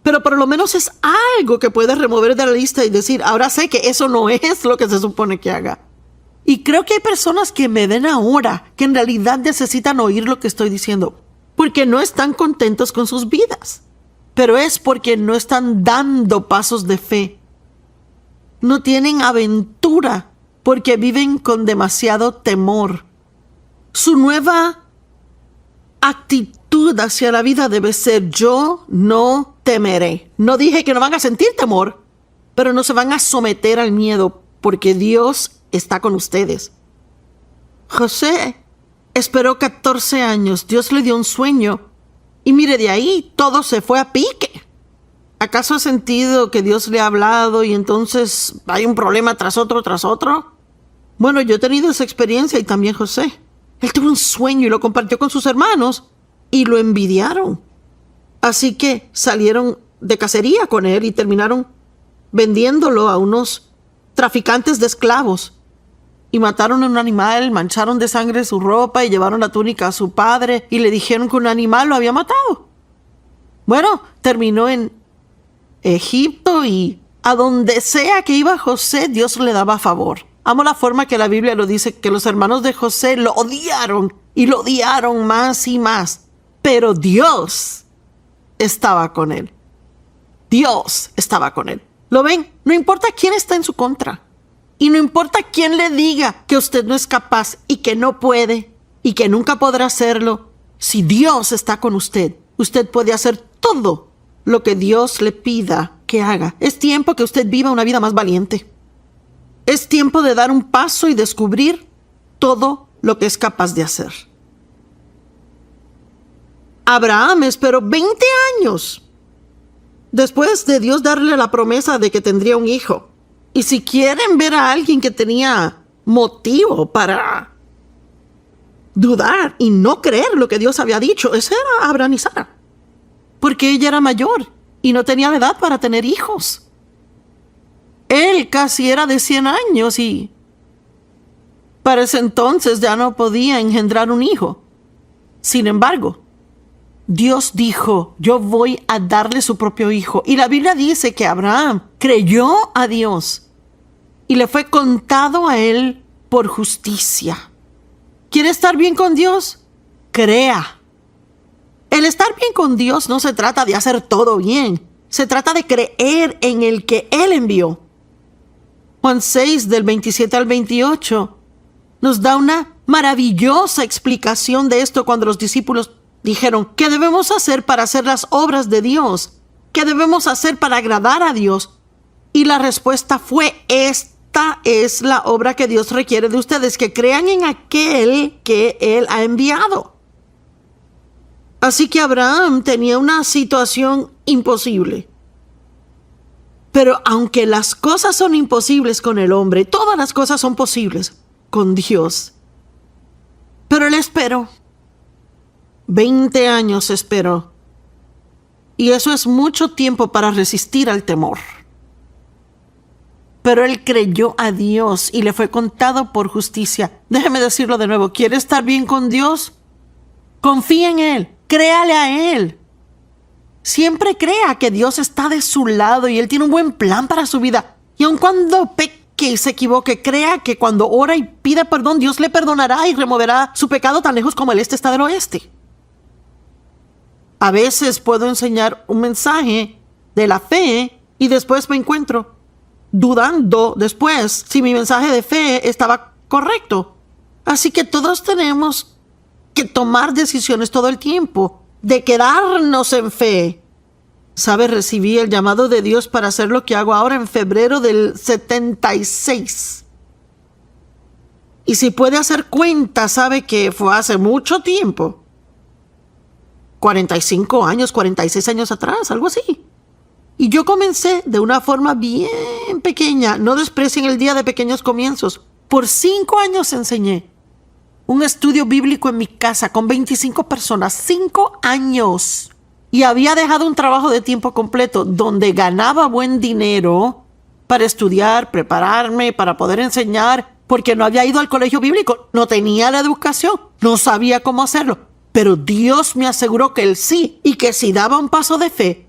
Pero por lo menos es algo que puede remover de la lista y decir, ahora sé que eso no es lo que se supone que haga. Y creo que hay personas que me ven ahora que en realidad necesitan oír lo que estoy diciendo, porque no están contentos con sus vidas. Pero es porque no están dando pasos de fe. No tienen aventura porque viven con demasiado temor. Su nueva actitud hacia la vida debe ser: yo no temeré. No dije que no van a sentir temor, pero no se van a someter al miedo porque Dios está con ustedes. José esperó 14 años. Dios le dio un sueño y mire, de ahí todo se fue a pique. ¿Acaso ha sentido que Dios le ha hablado y entonces hay un problema tras otro tras otro? Bueno, yo he tenido esa experiencia y también José. Él tuvo un sueño y lo compartió con sus hermanos y lo envidiaron. Así que salieron de cacería con él y terminaron vendiéndolo a unos traficantes de esclavos. Y mataron a un animal, mancharon de sangre su ropa y llevaron la túnica a su padre y le dijeron que un animal lo había matado. Bueno, terminó en Egipto y a donde sea que iba José, Dios le daba favor. Amo la forma que la Biblia lo dice, que los hermanos de José lo odiaron y lo odiaron más y más. Pero Dios estaba con él. Dios estaba con él. ¿Lo ven? No importa quién está en su contra. Y no importa quién le diga que usted no es capaz y que no puede y que nunca podrá hacerlo. Si Dios está con usted, usted puede hacer todo lo que Dios le pida que haga. Es tiempo que usted viva una vida más valiente. Es tiempo de dar un paso y descubrir todo lo que es capaz de hacer. Abraham esperó 20 años después de Dios darle la promesa de que tendría un hijo. Y si quieren ver a alguien que tenía motivo para dudar y no creer lo que Dios había dicho, ese era Abraham y Sara. Porque ella era mayor y no tenía la edad para tener hijos. Él casi era de 100 años y para ese entonces ya no podía engendrar un hijo. Sin embargo, Dios dijo, yo voy a darle su propio hijo. Y la Biblia dice que Abraham creyó a Dios y le fue contado a él por justicia. ¿Quiere estar bien con Dios? Crea. El estar bien con Dios no se trata de hacer todo bien. Se trata de creer en el que Él envió. Juan 6, del 27 al 28, nos da una maravillosa explicación de esto cuando los discípulos dijeron, ¿qué debemos hacer para hacer las obras de Dios? ¿Qué debemos hacer para agradar a Dios? Y la respuesta fue, esta es la obra que Dios requiere de ustedes, que crean en aquel que Él ha enviado. Así que Abraham tenía una situación imposible. Pero aunque las cosas son imposibles con el hombre, todas las cosas son posibles con Dios. Pero él esperó. 20 años esperó. Y eso es mucho tiempo para resistir al temor. Pero él creyó a Dios y le fue contado por justicia. Déjeme decirlo de nuevo. ¿Quiere estar bien con Dios? Confía en Él. Créale a Él. Siempre crea que Dios está de su lado y Él tiene un buen plan para su vida. Y aun cuando peque y se equivoque, crea que cuando ora y pide perdón, Dios le perdonará y removerá su pecado tan lejos como el este está del oeste. A veces puedo enseñar un mensaje de la fe y después me encuentro dudando después si mi mensaje de fe estaba correcto. Así que todos tenemos que tomar decisiones todo el tiempo de quedarnos en fe. ¿Sabe? Recibí el llamado de Dios para hacer lo que hago ahora en febrero del 76. Y si puede hacer cuenta, sabe que fue hace mucho tiempo. 45 años, 46 años atrás, algo así. Y yo comencé de una forma bien pequeña. No desprecien el día de pequeños comienzos. Por 5 años enseñé un estudio bíblico en mi casa con 25 personas, 5 años. Y había dejado un trabajo de tiempo completo donde ganaba buen dinero para estudiar, prepararme, para poder enseñar, porque no había ido al colegio bíblico, no tenía la educación, no sabía cómo hacerlo. Pero Dios me aseguró que Él sí, y que si daba un paso de fe,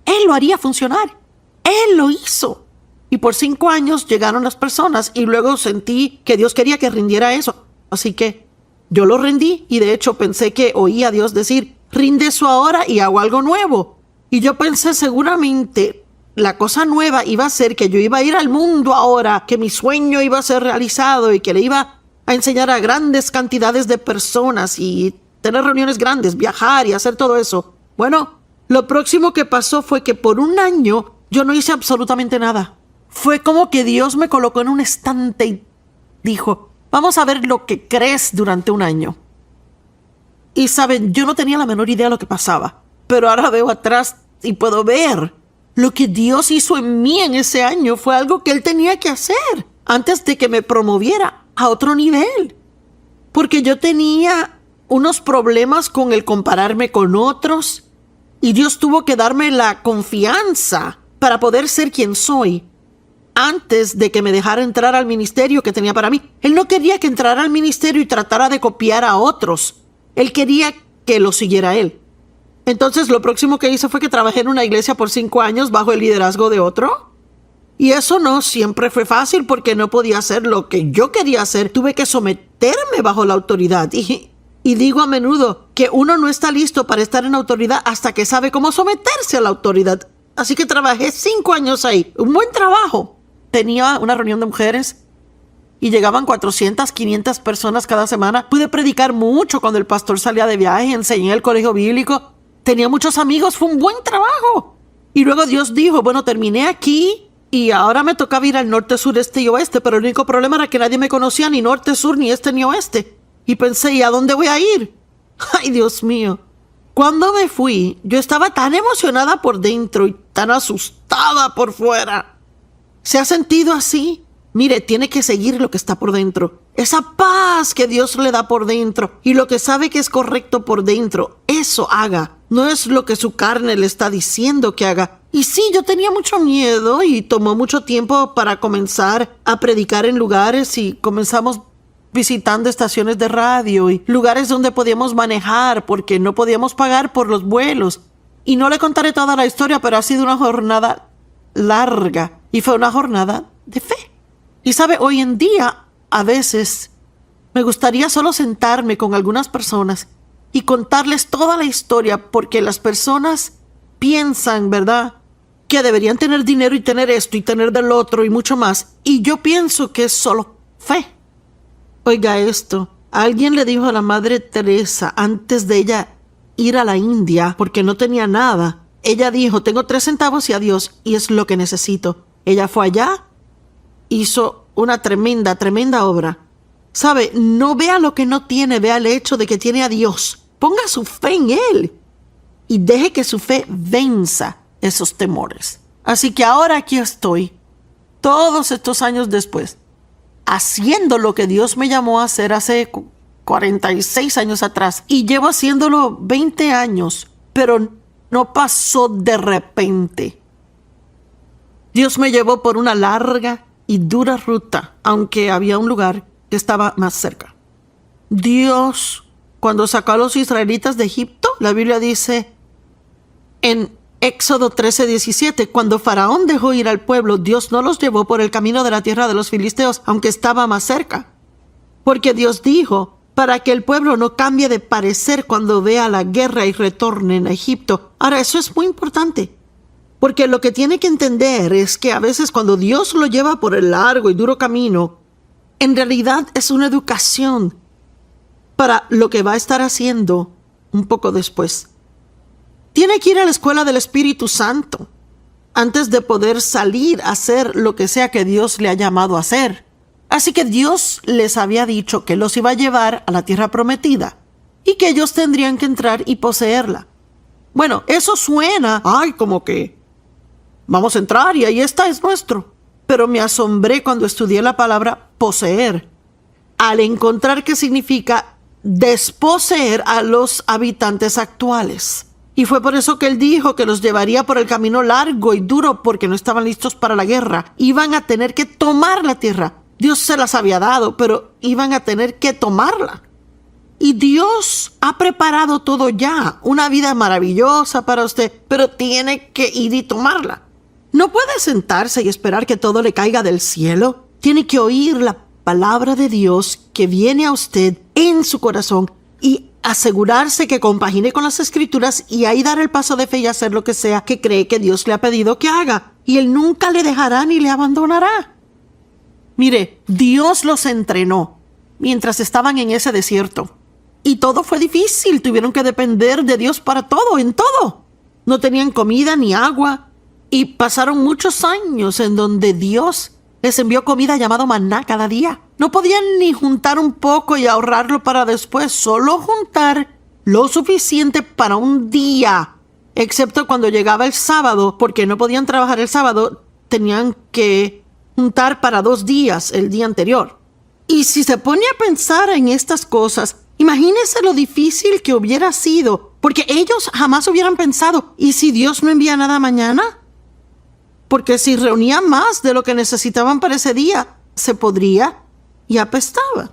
Él lo haría funcionar. Él lo hizo. Y por 5 años llegaron las personas y luego sentí que Dios quería que rindiera eso. Así que yo lo rendí y de hecho pensé que oía a Dios decir, rinde eso ahora y hago algo nuevo. Y yo pensé seguramente la cosa nueva iba a ser que yo iba a ir al mundo ahora, que mi sueño iba a ser realizado y que le iba a enseñar a grandes cantidades de personas y tener reuniones grandes, viajar y hacer todo eso. Bueno, lo próximo que pasó fue que por un año yo no hice absolutamente nada. Fue como que Dios me colocó en un estante y dijo, vamos a ver lo que crees durante un año. Y saben, yo no tenía la menor idea de lo que pasaba, pero ahora veo atrás y puedo ver lo que Dios hizo en mí en ese año. Fue algo que Él tenía que hacer antes de que me promoviera a otro nivel. Porque yo tenía unos problemas con el compararme con otros y Dios tuvo que darme la confianza para poder ser quien soy. Antes de que me dejara entrar al ministerio que tenía para mí. Él no quería que entrara al ministerio y tratara de copiar a otros. Él quería que lo siguiera él. Entonces lo próximo que hice fue que trabajé en una iglesia por 5 años bajo el liderazgo de otro. Y eso no siempre fue fácil porque no podía hacer lo que yo quería hacer. Tuve que someterme bajo la autoridad. Y digo a menudo que uno no está listo para estar en autoridad hasta que sabe cómo someterse a la autoridad. Así que trabajé 5 años ahí. Un buen trabajo. Tenía una reunión de mujeres y llegaban 400, 500 personas cada semana. Pude predicar mucho cuando el pastor salía de viaje, enseñé el colegio bíblico. Tenía muchos amigos, fue un buen trabajo. Y luego Dios dijo, bueno, terminé aquí y ahora me tocaba ir al norte, sur, este y oeste, pero el único problema era que nadie me conocía, ni norte, sur, ni este, ni oeste. Y pensé, ¿y a dónde voy a ir? Ay, Dios mío. Cuando me fui, yo estaba tan emocionada por dentro y tan asustada por fuera. ¿Se ha sentido así? Mire, tiene que seguir lo que está por dentro. Esa paz que Dios le da por dentro y lo que sabe que es correcto por dentro, eso haga. No es lo que su carne le está diciendo que haga. Y sí, yo tenía mucho miedo y tomó mucho tiempo para comenzar a predicar en lugares y comenzamos visitando estaciones de radio y lugares donde podíamos manejar porque no podíamos pagar por los vuelos. Y no le contaré toda la historia, pero ha sido una jornada larga y fue una jornada de fe. Y sabe, hoy en día a veces me gustaría solo sentarme con algunas personas y contarles toda la historia, porque las personas piensan, ¿verdad?, que deberían tener dinero y tener esto y tener del otro y mucho más. Y yo pienso que es solo fe. Oiga esto, alguien le dijo a la Madre Teresa antes de ella ir a la India porque no tenía nada. Ella dijo, tengo 3 centavos y adiós, y es lo que necesito. Ella fue allá, hizo una tremenda obra. ¿Sabe? No vea lo que no tiene, vea el hecho de que tiene a Dios. Ponga su fe en Él y deje que su fe venza esos temores. Así que ahora aquí estoy, todos estos años después, haciendo lo que Dios me llamó a hacer hace 46 años atrás, y llevo haciéndolo 20 años, pero no pasó de repente. Dios me llevó por una larga y dura ruta, aunque había un lugar que estaba más cerca. Dios, cuando sacó a los israelitas de Egipto, la Biblia dice en Éxodo 13:17, cuando Faraón dejó ir al pueblo, Dios no los llevó por el camino de la tierra de los filisteos, aunque estaba más cerca. Porque Dios dijo, para que el pueblo no cambie de parecer cuando vea la guerra y retornen a Egipto. Ahora, eso es muy importante, porque lo que tiene que entender es que a veces cuando Dios lo lleva por el largo y duro camino, en realidad es una educación para lo que va a estar haciendo un poco después. Tiene que ir a la escuela del Espíritu Santo antes de poder salir a hacer lo que sea que Dios le ha llamado a hacer. Así que Dios les había dicho que los iba a llevar a la tierra prometida y que ellos tendrían que entrar y poseerla. Bueno, eso suena, como que vamos a entrar y ahí está, es nuestro. Pero me asombré cuando estudié la palabra poseer, al encontrar que significa desposeer a los habitantes actuales. Y fue por eso que él dijo que los llevaría por el camino largo y duro, porque no estaban listos para la guerra. Iban a tener que tomar la tierra. Dios se las había dado, pero iban a tener que tomarla. Y Dios ha preparado todo ya, una vida maravillosa para usted, pero tiene que ir y tomarla. No puede sentarse y esperar que todo le caiga del cielo. Tiene que oír la palabra de Dios que viene a usted en su corazón y asegurarse que compagine con las Escrituras, y ahí dar el paso de fe y hacer lo que sea que cree que Dios le ha pedido que haga. Y Él nunca le dejará ni le abandonará. Mire, Dios los entrenó mientras estaban en ese desierto. Y todo fue difícil. Tuvieron que depender de Dios para todo, en todo. No tenían comida ni agua. Y pasaron muchos años en donde Dios les envió comida llamada maná cada día. No podían ni juntar un poco y ahorrarlo para después, solo juntar lo suficiente para un día. Excepto cuando llegaba el sábado, porque no podían trabajar el sábado, tenían que juntar para 2 días el día anterior. Y si se pone a pensar en estas cosas, imagínese lo difícil que hubiera sido, porque ellos jamás hubieran pensado, ¿y si Dios no envía nada mañana? Porque si reunían más de lo que necesitaban para ese día, se podría y apestaba.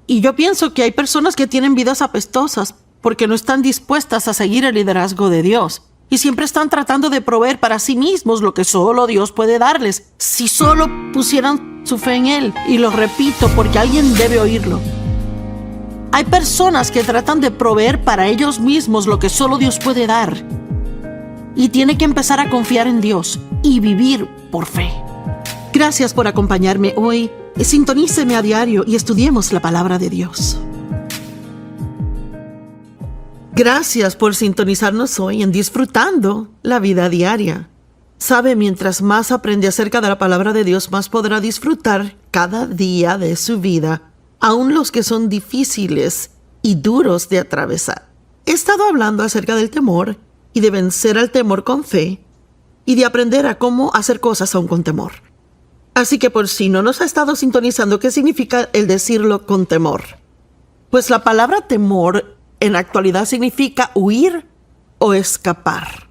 Y yo pienso que hay personas que tienen vidas apestosas porque no están dispuestas a seguir el liderazgo de Dios. Y siempre están tratando de proveer para sí mismos lo que solo Dios puede darles, si solo pusieran su fe en Él. Y lo repito porque alguien debe oírlo. Hay personas que tratan de proveer para ellos mismos lo que solo Dios puede dar. Y tiene que empezar a confiar en Dios y vivir por fe. Gracias por acompañarme hoy. Sintoníceme a diario y estudiemos la palabra de Dios. Gracias por sintonizarnos hoy en Disfrutando la Vida Diaria. Sabe, mientras más aprende acerca de la palabra de Dios, más podrá disfrutar cada día de su vida, aun los que son difíciles y duros de atravesar. He estado hablando acerca del temor y de vencer al temor con fe y de aprender a cómo hacer cosas aún con temor. Así que por si no nos ha estado sintonizando, ¿qué significa el decirlo con temor? Pues la palabra temor en la actualidad significa huir o escapar.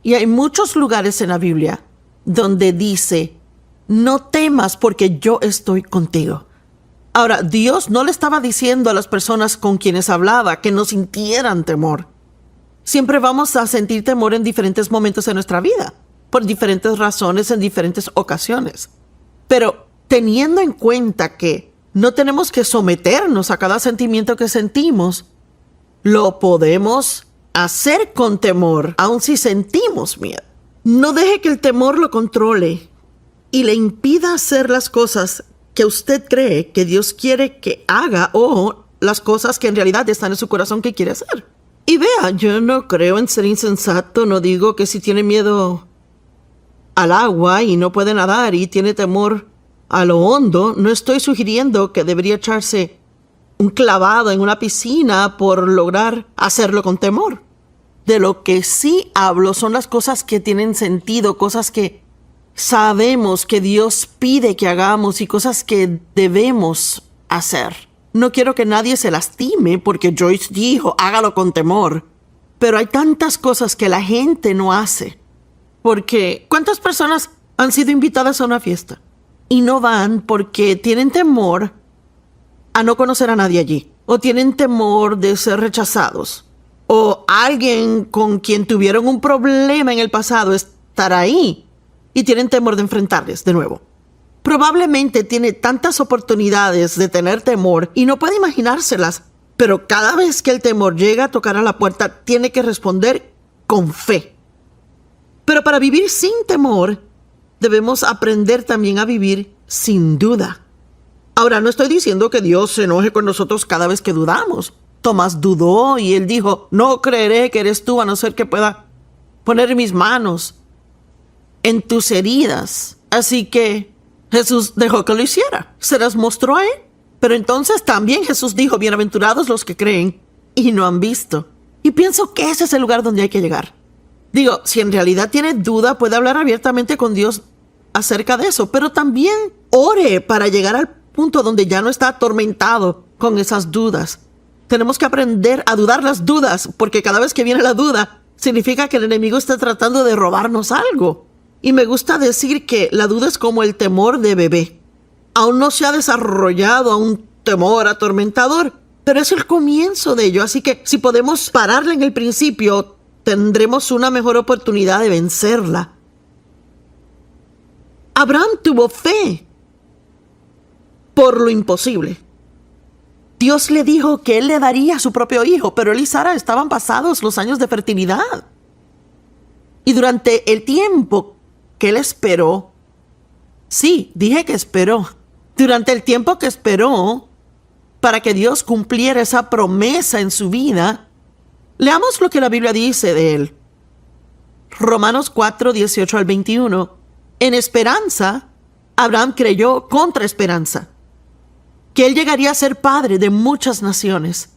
Y hay muchos lugares en la Biblia donde dice, no temas porque yo estoy contigo. Ahora, Dios no le estaba diciendo a las personas con quienes hablaba que no sintieran temor. Siempre vamos a sentir temor en diferentes momentos de nuestra vida, por diferentes razones, en diferentes ocasiones. Pero teniendo en cuenta que no tenemos que someternos a cada sentimiento que sentimos, lo podemos hacer con temor, aun si sentimos miedo. No deje que el temor lo controle y le impida hacer las cosas que usted cree que Dios quiere que haga o las cosas que en realidad están en su corazón que quiere hacer. Y vea, yo no creo en ser insensato, no digo que si tiene miedo al agua y no puede nadar y tiene temor a lo hondo, no estoy sugiriendo que debería echarse un clavado en una piscina por lograr hacerlo con temor. De lo que sí hablo son las cosas que tienen sentido, cosas que sabemos que Dios pide que hagamos y cosas que debemos hacer. No quiero que nadie se lastime porque Joyce dijo, hágalo con temor. Pero hay tantas cosas que la gente no hace. Porque, ¿cuántas personas han sido invitadas a una fiesta y no van porque tienen temor a no conocer a nadie allí? O tienen temor de ser rechazados. O alguien con quien tuvieron un problema en el pasado estará ahí y tienen temor de enfrentarles de nuevo. Probablemente tiene tantas oportunidades de tener temor y no puede imaginárselas, pero cada vez que el temor llega a tocar a la puerta, tiene que responder con fe. Pero para vivir sin temor, debemos aprender también a vivir sin duda. Ahora, no estoy diciendo que Dios se enoje con nosotros cada vez que dudamos. Tomás dudó y él dijo, no creeré que eres tú a no ser que pueda poner mis manos en tus heridas. Así que Jesús dejó que lo hiciera. Se las mostró a él. Pero entonces también Jesús dijo, bienaventurados los que creen y no han visto. Y pienso que ese es el lugar donde hay que llegar. Digo, si en realidad tiene duda, puede hablar abiertamente con Dios acerca de eso. Pero también ore para llegar al punto donde ya no está atormentado con esas dudas. Tenemos que aprender a dudar las dudas, porque cada vez que viene la duda, significa que el enemigo está tratando de robarnos algo. Y me gusta decir que la duda es como el temor de bebé. Aún no se ha desarrollado a un temor atormentador, pero es el comienzo de ello. Así que si podemos pararla en el principio, tendremos una mejor oportunidad de vencerla. Abraham tuvo fe por lo imposible. Dios le dijo que él le daría a su propio hijo, pero él y Sara estaban pasados los años de fertilidad. Y durante el tiempo que él esperó, sí, dije que esperó, durante el tiempo que esperó para que Dios cumpliera esa promesa en su vida, leamos lo que la Biblia dice de él. Romanos 4, 18 al 21. En esperanza, Abraham creyó contra esperanza, que él llegaría a ser padre de muchas naciones.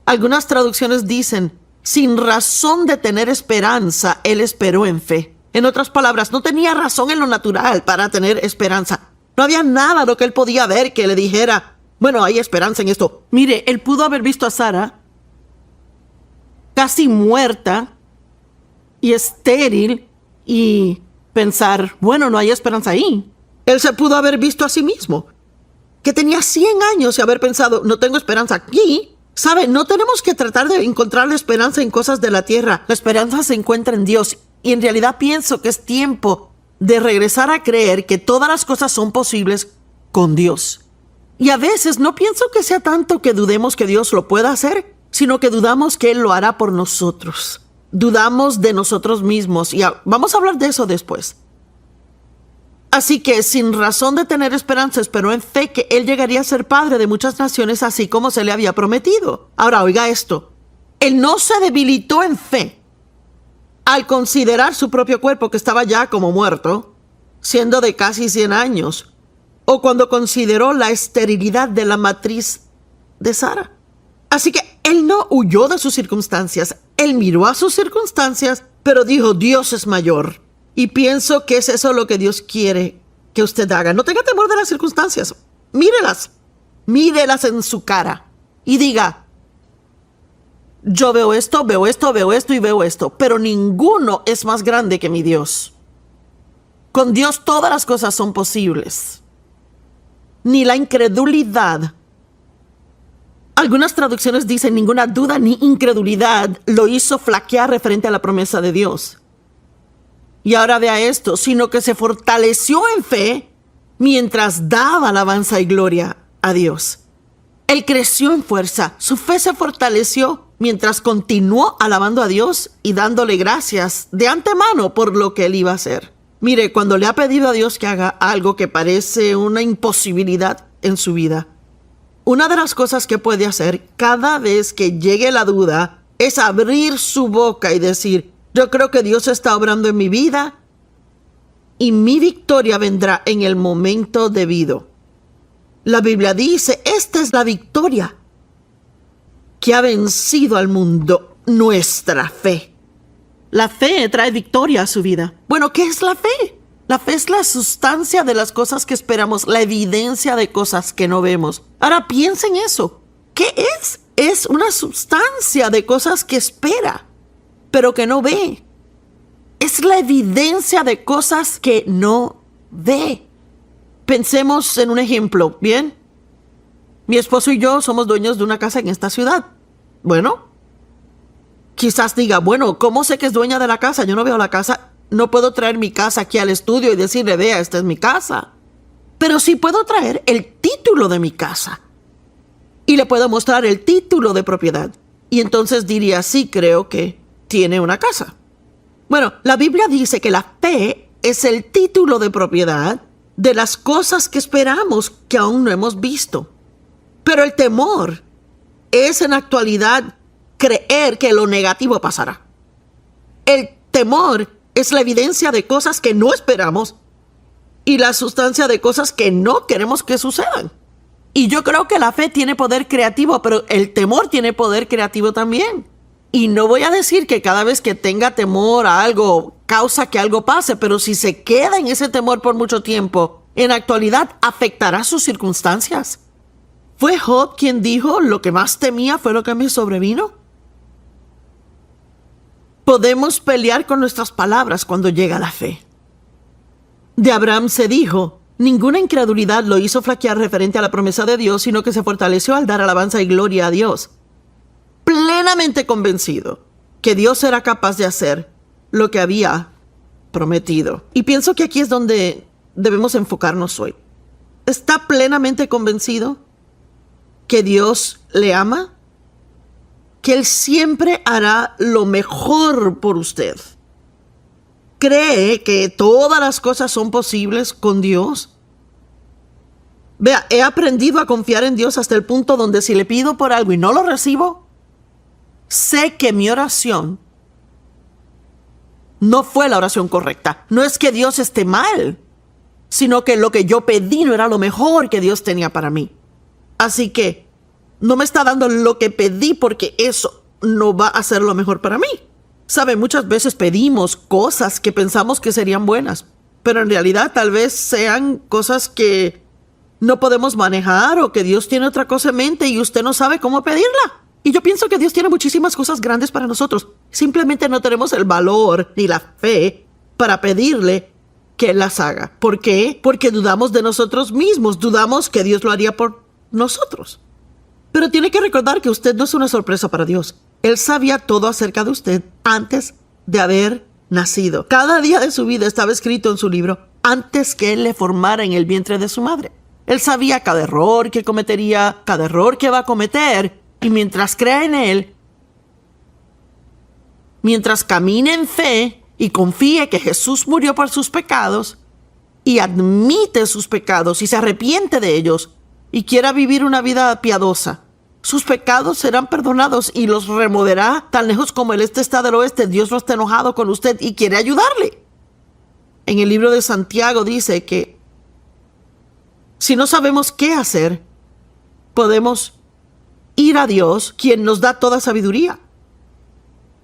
Algunas traducciones dicen, sin razón de tener esperanza, él esperó en fe. En otras palabras, no tenía razón en lo natural para tener esperanza. No había nada a lo que él podía ver que le dijera, bueno, hay esperanza en esto. Mire, él pudo haber visto a Sara casi muerta y estéril y pensar, bueno, no hay esperanza ahí. Él se pudo haber visto a sí mismo, que tenía 100 años y haber pensado, no tengo esperanza aquí. ¿Sabe? No tenemos que tratar de encontrar la esperanza en cosas de la tierra. La esperanza se encuentra en Dios. Y en realidad pienso que es tiempo de regresar a creer que todas las cosas son posibles con Dios. Y a veces no pienso que sea tanto que dudemos que Dios lo pueda hacer, sino que dudamos que Él lo hará por nosotros. Dudamos de nosotros mismos. Y vamos a hablar de eso después. Así que, sin razón de tener esperanza, esperó en fe que él llegaría a ser padre de muchas naciones, así como se le había prometido. Ahora, oiga esto. Él no se debilitó en fe al considerar su propio cuerpo que estaba ya como muerto, siendo de casi 100 años, o cuando consideró la esterilidad de la matriz de Sara. Así que él no huyó de sus circunstancias. Él miró a sus circunstancias, pero dijo, Dios es mayor. Y pienso que es eso lo que Dios quiere que usted haga. No tenga temor de las circunstancias. Mírelas en su cara y diga, yo veo esto y veo esto, pero ninguno es más grande que mi Dios. Con Dios todas las cosas son posibles. Ni la incredulidad. Algunas traducciones dicen ninguna duda ni incredulidad lo hizo flaquear referente a la promesa de Dios. Y ahora vea esto, sino que se fortaleció en fe mientras daba alabanza y gloria a Dios. Él creció en fuerza, su fe se fortaleció mientras continuó alabando a Dios y dándole gracias de antemano por lo que él iba a hacer. Mire, cuando le ha pedido a Dios que haga algo que parece una imposibilidad en su vida, una de las cosas que puede hacer cada vez que llegue la duda es abrir su boca y decir: yo creo que Dios está obrando en mi vida y mi victoria vendrá en el momento debido. La Biblia dice, esta es la victoria que ha vencido al mundo, nuestra fe. La fe trae victoria a su vida. Bueno, ¿qué es la fe? La fe es la sustancia de las cosas que esperamos, la evidencia de cosas que no vemos. Ahora piensa en eso. ¿Qué es? Es una sustancia de cosas que espera, pero que no ve. Es la evidencia de cosas que no ve. Pensemos en un ejemplo, ¿bien? Mi esposo y yo somos dueños de una casa en esta ciudad. Bueno, quizás diga, bueno, ¿cómo sé que es dueña de la casa? Yo no veo la casa. No puedo traer mi casa aquí al estudio y decirle, vea, esta es mi casa. Pero sí puedo traer el título de mi casa. Y le puedo mostrar el título de propiedad. Y entonces diría, sí, creo que tiene una casa. Bueno, la Biblia dice que la fe es el título de propiedad de las cosas que esperamos que aún no hemos visto. Pero el temor es en actualidad creer que lo negativo pasará. El temor es la evidencia de cosas que no esperamos y la sustancia de cosas que no queremos que sucedan. Y yo creo que la fe tiene poder creativo, pero el temor tiene poder creativo también. Y no voy a decir que cada vez que tenga temor a algo causa que algo pase, pero si se queda en ese temor por mucho tiempo, en la actualidad afectará sus circunstancias. ¿Fue Job quien dijo, lo que más temía fue lo que me sobrevino? Podemos pelear con nuestras palabras cuando llega la fe. De Abraham se dijo, ninguna incredulidad lo hizo flaquear referente a la promesa de Dios, sino que se fortaleció al dar alabanza y gloria a Dios, plenamente convencido que Dios era capaz de hacer lo que había prometido. Y pienso que aquí es donde debemos enfocarnos hoy. ¿Está plenamente convencido que Dios le ama? Que Él siempre hará lo mejor por usted. ¿Cree que todas las cosas son posibles con Dios? Vea, he aprendido a confiar en Dios hasta el punto donde si le pido por algo y no lo recibo, sé que mi oración no fue la oración correcta. No es que Dios esté mal, sino que lo que yo pedí no era lo mejor que Dios tenía para mí. Así que no me está dando lo que pedí porque eso no va a ser lo mejor para mí. Sabe, muchas veces pedimos cosas que pensamos que serían buenas, pero en realidad tal vez sean cosas que no podemos manejar o que Dios tiene otra cosa en mente y usted no sabe cómo pedirla. Y yo pienso que Dios tiene muchísimas cosas grandes para nosotros. Simplemente no tenemos el valor ni la fe para pedirle que Él las haga. ¿Por qué? Porque dudamos de nosotros mismos, dudamos que Dios lo haría por nosotros. Pero tiene que recordar que usted no es una sorpresa para Dios. Él sabía todo acerca de usted antes de haber nacido. Cada día de su vida estaba escrito en su libro antes que Él le formara en el vientre de su madre. Él sabía cada error que cometería, cada error que va a cometer. Y mientras crea en Él, mientras camine en fe y confíe que Jesús murió por sus pecados y admite sus pecados y se arrepiente de ellos y quiera vivir una vida piadosa, sus pecados serán perdonados y los removerá tan lejos como el este está del oeste. Dios no está enojado con usted y quiere ayudarle. En el libro de Santiago dice que si no sabemos qué hacer, podemos ir a Dios, quien nos da toda sabiduría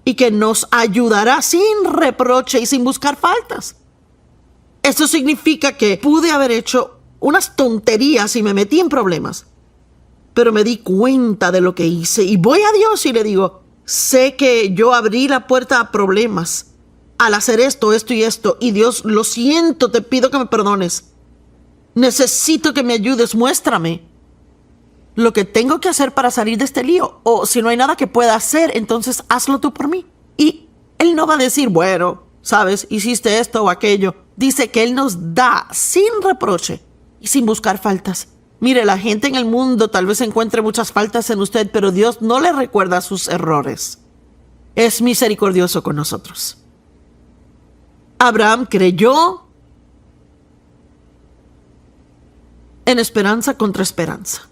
y que nos ayudará sin reproche y sin buscar faltas. Eso significa que pude haber hecho unas tonterías y me metí en problemas, pero me di cuenta de lo que hice y voy a Dios y le digo, sé que yo abrí la puerta a problemas al hacer esto, esto y esto, y Dios, lo siento, te pido que me perdones. Necesito que me ayudes, muéstrame lo que tengo que hacer para salir de este lío. O si no hay nada que pueda hacer, entonces hazlo tú por mí. Y Él no va a decir, bueno, sabes, hiciste esto o aquello. Dice que Él nos da sin reproche y sin buscar faltas. Mire, la gente en el mundo tal vez encuentre muchas faltas en usted, pero Dios no le recuerda sus errores. Es misericordioso con nosotros. Abraham creyó en esperanza contra esperanza.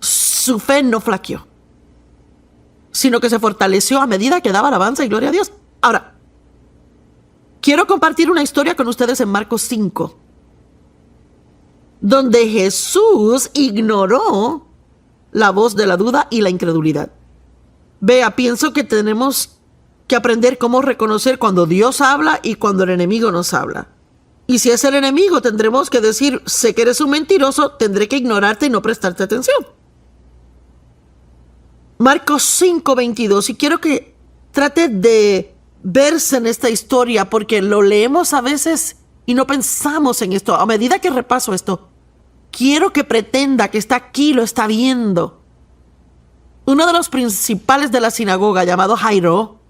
Su fe no flaqueó, sino que se fortaleció a medida que daba alabanza y gloria a Dios. Ahora, quiero compartir una historia con ustedes en Marcos 5, donde Jesús ignoró la voz de la duda y la incredulidad. Vea, pienso que tenemos que aprender cómo reconocer cuando Dios habla y cuando el enemigo nos habla. Y si es el enemigo, tendremos que decir, sé que eres un mentiroso, tendré que ignorarte y no prestarte atención. Marcos 5:22, y quiero que trate de verse en esta historia, porque lo leemos a veces y no pensamos en esto. A medida que repaso esto, quiero que pretenda que está aquí, lo está viendo. Uno de los principales de la sinagoga, llamado Jairo,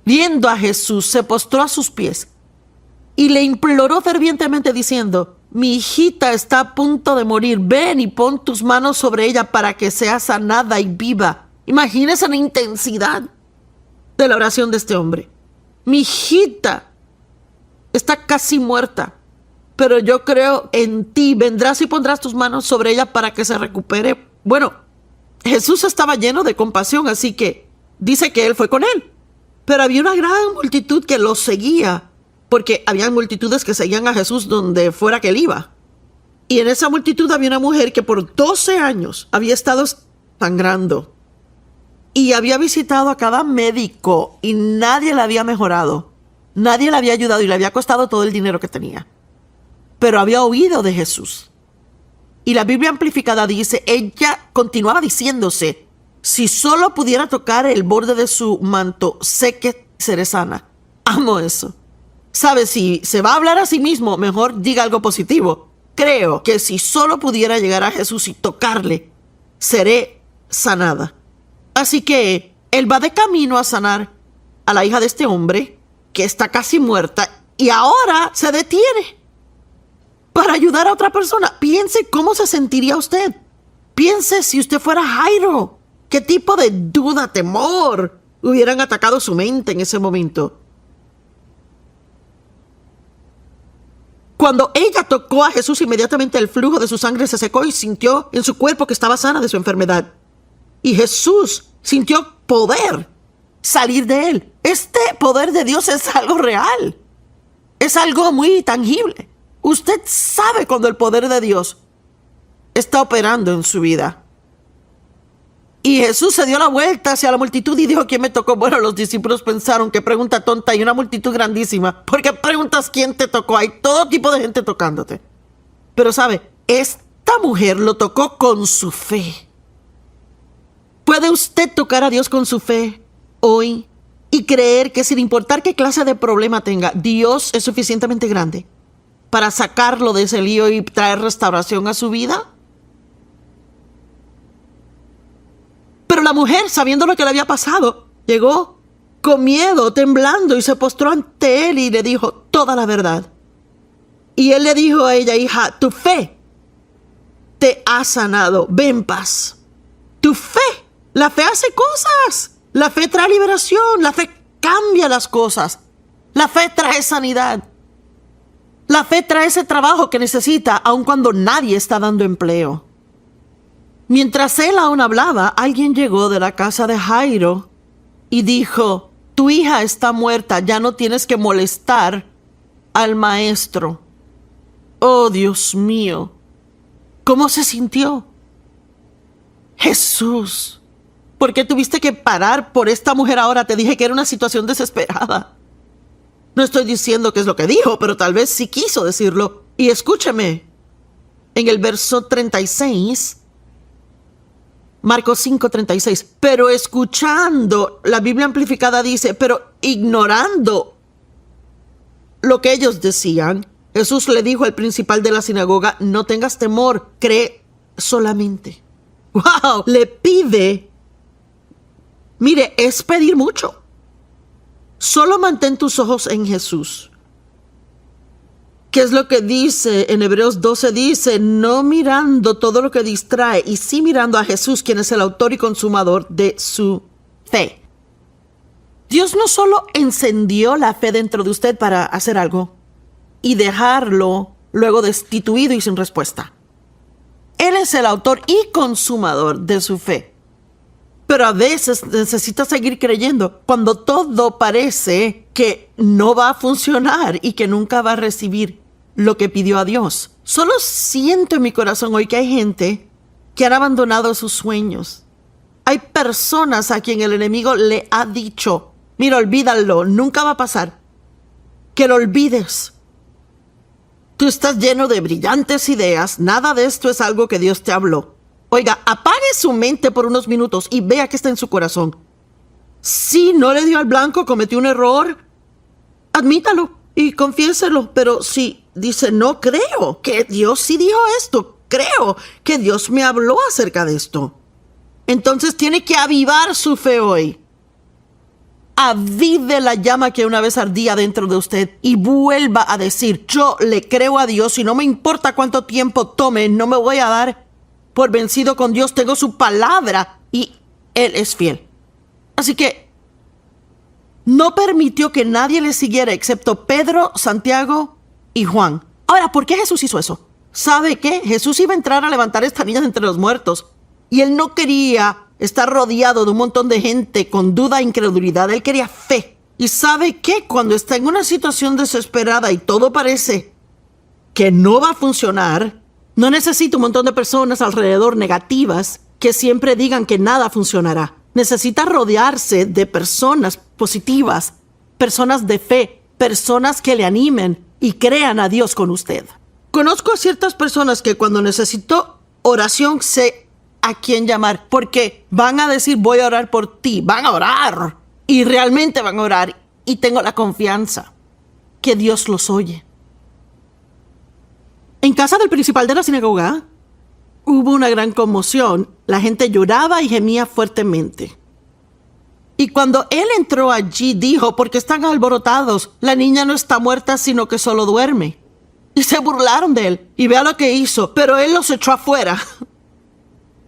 viendo a Jesús, se postró a sus pies y le imploró fervientemente diciendo, mi hijita está a punto de morir, ven y pon tus manos sobre ella para que sea sanada y viva. Imagínense la intensidad de la oración de este hombre. Mi hijita está casi muerta, pero yo creo en ti, vendrás y pondrás tus manos sobre ella para que se recupere. Bueno, Jesús estaba lleno de compasión, así que dice que él fue con él. Pero había una gran multitud que lo seguía, porque había multitudes que seguían a Jesús donde fuera que él iba. Y en esa multitud había una mujer que por 12 años había estado sangrando y había visitado a cada médico y nadie la había mejorado. Nadie la había ayudado y le había costado todo el dinero que tenía. Pero había oído de Jesús. Y la Biblia amplificada dice, ella continuaba diciéndose, si solo pudiera tocar el borde de su manto, sé que seré sana. Amo eso. ¿Sabe? Si se va a hablar a sí mismo, mejor diga algo positivo. Creo que si solo pudiera llegar a Jesús y tocarle, seré sanada. Así que él va de camino a sanar a la hija de este hombre, que está casi muerta, y ahora se detiene para ayudar a otra persona. Piense cómo se sentiría usted. Piense si usted fuera Jairo. ¿Qué tipo de duda, temor hubieran atacado su mente en ese momento? Cuando ella tocó a Jesús, inmediatamente el flujo de su sangre se secó y sintió en su cuerpo que estaba sana de su enfermedad. Y Jesús sintió poder salir de él. Este poder de Dios es algo real. Es algo muy tangible. Usted sabe cuando el poder de Dios está operando en su vida. Y Jesús se dio la vuelta hacia la multitud y dijo, ¿quién me tocó? Bueno, los discípulos pensaron, qué pregunta tonta, y una multitud grandísima. ¿Por qué preguntas quién te tocó? Hay todo tipo de gente tocándote. Pero sabe, esta mujer lo tocó con su fe. ¿Puede usted tocar a Dios con su fe hoy y creer que sin importar qué clase de problema tenga, Dios es suficientemente grande para sacarlo de ese lío y traer restauración a su vida? Pero la mujer, sabiendo lo que le había pasado, llegó con miedo, temblando, y se postró ante él y le dijo toda la verdad. Y él le dijo a ella, hija, tu fe te ha sanado, ve en paz. Tu fe, la fe hace cosas. La fe trae liberación, la fe cambia las cosas. La fe trae sanidad. La fe trae ese trabajo que necesita, aun cuando nadie está dando empleo. Mientras él aún hablaba, alguien llegó de la casa de Jairo y dijo, tu hija está muerta, ya no tienes que molestar al maestro. Oh, Dios mío, ¿cómo se sintió? Jesús, ¿por qué tuviste que parar por esta mujer ahora? Te dije que era una situación desesperada. No estoy diciendo qué es lo que dijo, pero tal vez sí quiso decirlo. Y escúcheme, en el verso 36... Marcos 5:36, pero escuchando, la Biblia amplificada dice, pero ignorando lo que ellos decían, Jesús le dijo al principal de la sinagoga, no tengas temor, cree solamente. ¡Wow! Le pide, mire, es pedir mucho. Solo mantén tus ojos en Jesús. ¿Qué es lo que dice? En Hebreos 12 dice, no mirando todo lo que distrae, y sí mirando a Jesús, quien es el autor y consumador de su fe. Dios no solo encendió la fe dentro de usted para hacer algo y dejarlo luego destituido y sin respuesta. Él es el autor y consumador de su fe. Pero a veces necesita seguir creyendo cuando todo parece que no va a funcionar y que nunca va a recibir lo que pidió a Dios. Solo siento en mi corazón hoy que hay gente que han abandonado sus sueños. Hay personas a quien el enemigo le ha dicho, mira, olvídalo, nunca va a pasar. Que lo olvides. Tú estás lleno de brillantes ideas, nada de esto es algo que Dios te habló. Oiga, apague su mente por unos minutos y vea qué está en su corazón. Si no le dio al blanco, cometió un error, admítalo y confiéselo. Pero si dice, no creo que Dios sí dijo esto, creo que Dios me habló acerca de esto, entonces tiene que avivar su fe hoy. Avive la llama que una vez ardía dentro de usted y vuelva a decir, yo le creo a Dios y no me importa cuánto tiempo tome, no me voy a dar por vencido con Dios, tengo su palabra y Él es fiel. Así que no permitió que nadie le siguiera excepto Pedro, Santiago y Juan. Ahora, ¿por qué Jesús hizo eso? ¿Sabe qué? Jesús iba a entrar a levantar a esta niña de entre los muertos y Él no quería estar rodeado de un montón de gente con duda e incredulidad. Él quería fe. ¿Y sabe qué? Cuando está en una situación desesperada y todo parece que no va a funcionar, no necesita un montón de personas alrededor negativas que siempre digan que nada funcionará. Necesita rodearse de personas positivas, personas de fe, personas que le animen y crean a Dios con usted. Conozco a ciertas personas que cuando necesito oración sé a quién llamar, porque van a decir voy a orar por ti, van a orar y realmente van a orar y tengo la confianza que Dios los oye. En casa del principal de la sinagoga hubo una gran conmoción. La gente lloraba y gemía fuertemente. Y cuando él entró allí, dijo, ¿por qué están alborotados? La niña no está muerta, sino que solo duerme. Y se burlaron de él. Y vea lo que hizo. Pero él los echó afuera.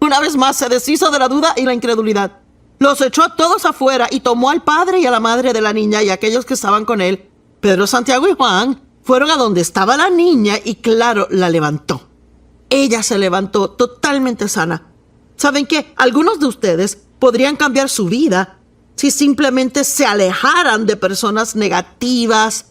Una vez más, se deshizo de la duda y la incredulidad. Los echó a todos afuera y tomó al padre y a la madre de la niña y a aquellos que estaban con él. Pedro, Santiago y Juan fueron a donde estaba la niña y claro, la levantó. Ella se levantó totalmente sana. ¿Saben qué? Algunos de ustedes podrían cambiar su vida si simplemente se alejaran de personas negativas.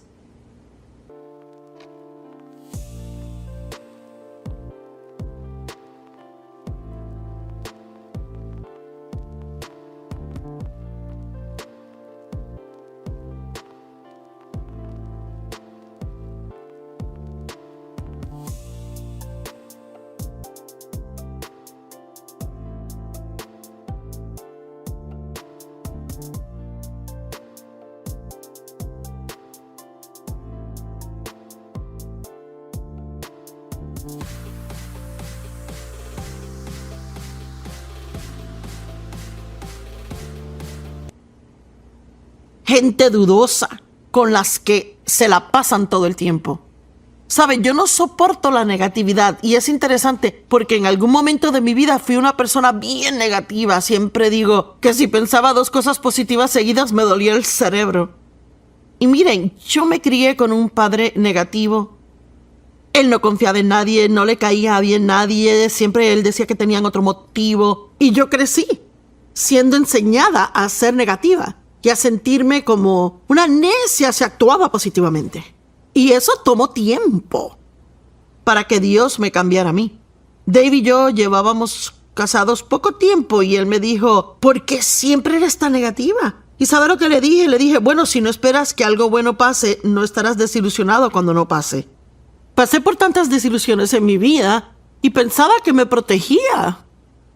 Gente dudosa con las que se la pasan todo el tiempo. Saben, yo no soporto la negatividad y es interesante porque en algún momento de mi vida fui una persona bien negativa. Siempre digo que si pensaba dos cosas positivas seguidas me dolía el cerebro. Y miren, yo me crié con un padre negativo. Él no confiaba en nadie, no le caía bien nadie, siempre él decía que tenían otro motivo. Y yo crecí siendo enseñada a ser negativa y a sentirme como una necia si actuaba positivamente. Y eso tomó tiempo para que Dios me cambiara a mí. Dave y yo llevábamos casados poco tiempo y él me dijo, ¿por qué siempre eres tan negativa? ¿Y sabe lo que le dije? Le dije, bueno, si no esperas que algo bueno pase, no estarás desilusionado cuando no pase. Pasé por tantas desilusiones en mi vida y pensaba que me protegía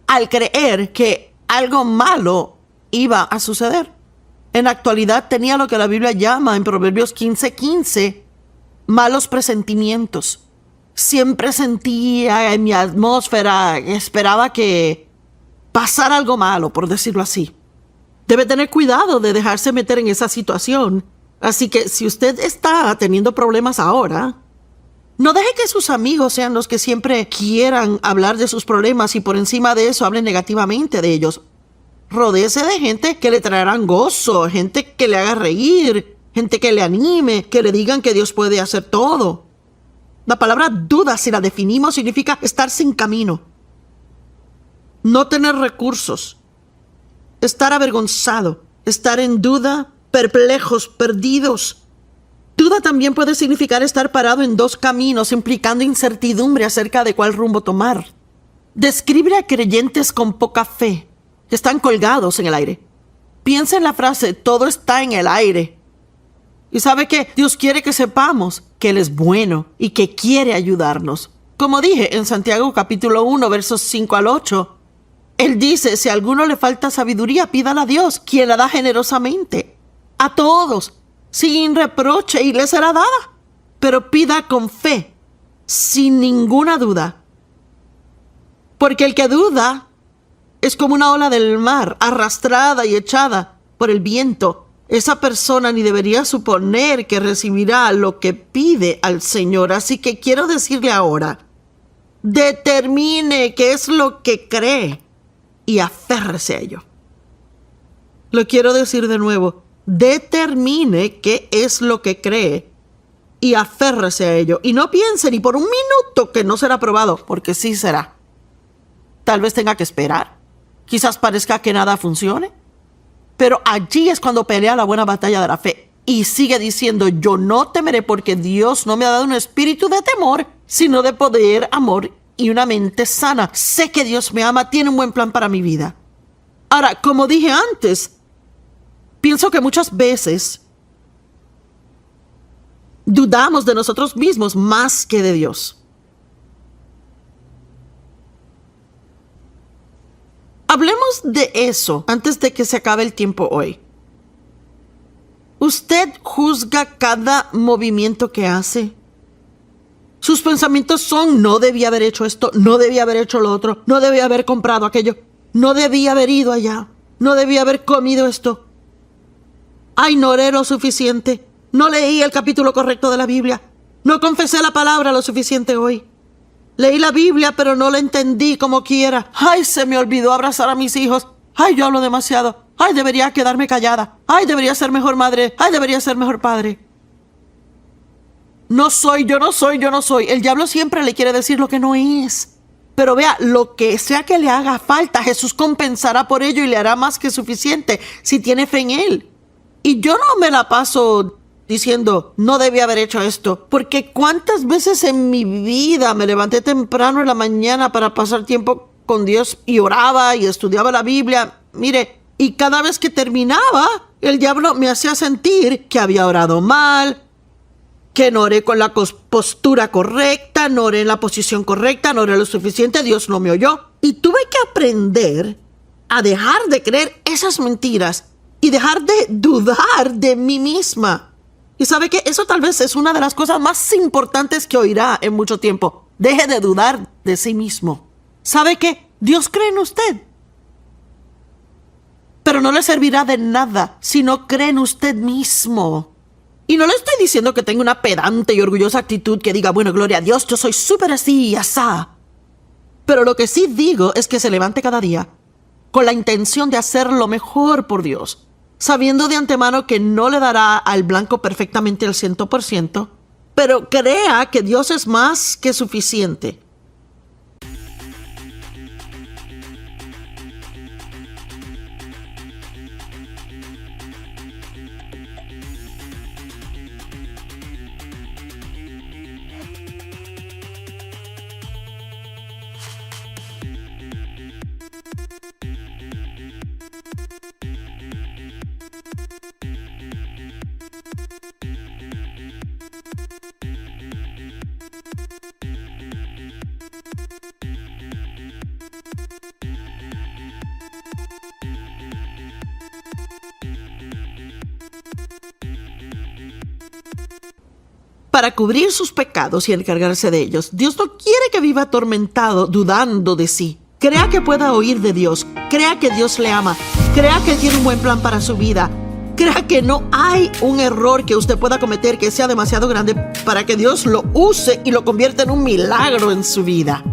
al creer que algo malo iba a suceder. En la actualidad tenía lo que la Biblia llama en Proverbios 15:15 malos presentimientos. Siempre sentía en mi atmósfera, esperaba que pasara algo malo, por decirlo así. Debe tener cuidado de dejarse meter en esa situación. Así que si usted está teniendo problemas ahora, No deje que sus amigos sean los que siempre quieran hablar de sus problemas y por encima de eso hablen negativamente de ellos. Rodéese de gente que le traerán gozo, gente que le haga reír, gente que le anime, que le digan que Dios puede hacer todo. La palabra duda, si la definimos, significa estar sin camino, no tener recursos, estar avergonzado, estar en duda, perplejos, perdidos. Duda también puede significar estar parado en dos caminos, implicando incertidumbre acerca de cuál rumbo tomar. Describe a creyentes con poca fe, que están colgados en el aire. Piensa en la frase, todo está en el aire. Y sabe que Dios quiere que sepamos que Él es bueno y que quiere ayudarnos. Como dije en Santiago capítulo 1, versos 5 al 8, Él dice, si a alguno le falta sabiduría, pídala a Dios, quien la da generosamente. A todos, sin reproche, y le será dada. Pero pida con fe, sin ninguna duda. Porque el que duda es como una ola del mar, arrastrada y echada por el viento. Esa persona ni debería suponer que recibirá lo que pide al Señor. Así que quiero decirle ahora, determine qué es lo que cree y aférrese a ello. Lo quiero decir de nuevo, determine qué es lo que cree y aférrese a ello. Y no piense ni por un minuto que no será aprobado, porque sí será. Tal vez tenga que esperar. Quizás parezca que nada funcione. Pero allí es cuando pelea la buena batalla de la fe. Y sigue diciendo, yo no temeré porque Dios no me ha dado un espíritu de temor, sino de poder, amor y una mente sana. Sé que Dios me ama, tiene un buen plan para mi vida. Ahora, como dije antes, pienso que muchas veces dudamos de nosotros mismos más que de Dios. Hablemos de eso antes de que se acabe el tiempo hoy. ¿Usted juzga cada movimiento que hace? Sus pensamientos son, no debía haber hecho esto, no debía haber hecho lo otro, no debía haber comprado aquello, no debía haber ido allá, no debía haber comido esto. Ay, no oré lo suficiente, no leí el capítulo correcto de la Biblia, no confesé la palabra lo suficiente hoy. Leí la Biblia, pero no la entendí como quiera. Ay, se me olvidó abrazar a mis hijos. Ay, yo hablo demasiado. Ay, debería quedarme callada. Ay, debería ser mejor madre. Ay, debería ser mejor padre. No soy, yo no soy, yo no soy. El diablo siempre le quiere decir lo que no es. Pero vea, lo que sea que le haga falta, Jesús compensará por ello y le hará más que suficiente si tiene fe en Él. Y yo no me la paso diciendo, no debí haber hecho esto, porque cuántas veces en mi vida me levanté temprano en la mañana para pasar tiempo con Dios y oraba y estudiaba la Biblia. Mire, y cada vez que terminaba, el diablo me hacía sentir que había orado mal, que no oré con la postura correcta, no oré en la posición correcta, no oré lo suficiente, Dios no me oyó. Y tuve que aprender a dejar de creer esas mentiras y dejar de dudar de mí misma. Y sabe que eso tal vez es una de las cosas más importantes que oirá en mucho tiempo. Deje de dudar de sí mismo. ¿Sabe qué? Dios cree en usted. Pero no le servirá de nada si no cree en usted mismo. Y no le estoy diciendo que tenga una pedante y orgullosa actitud que diga, bueno, gloria a Dios, yo soy súper así y asá. Pero lo que sí digo es que se levante cada día con la intención de hacer lo mejor por Dios, sabiendo de antemano que no le dará al blanco perfectamente el 100%, pero crea que Dios es más que suficiente. Para cubrir sus pecados y encargarse de ellos, Dios no quiere que viva atormentado, dudando de sí. Crea que pueda oír de Dios, crea que Dios le ama, crea que tiene un buen plan para su vida, crea que no hay un error que usted pueda cometer que sea demasiado grande para que Dios lo use y lo convierta en un milagro en su vida.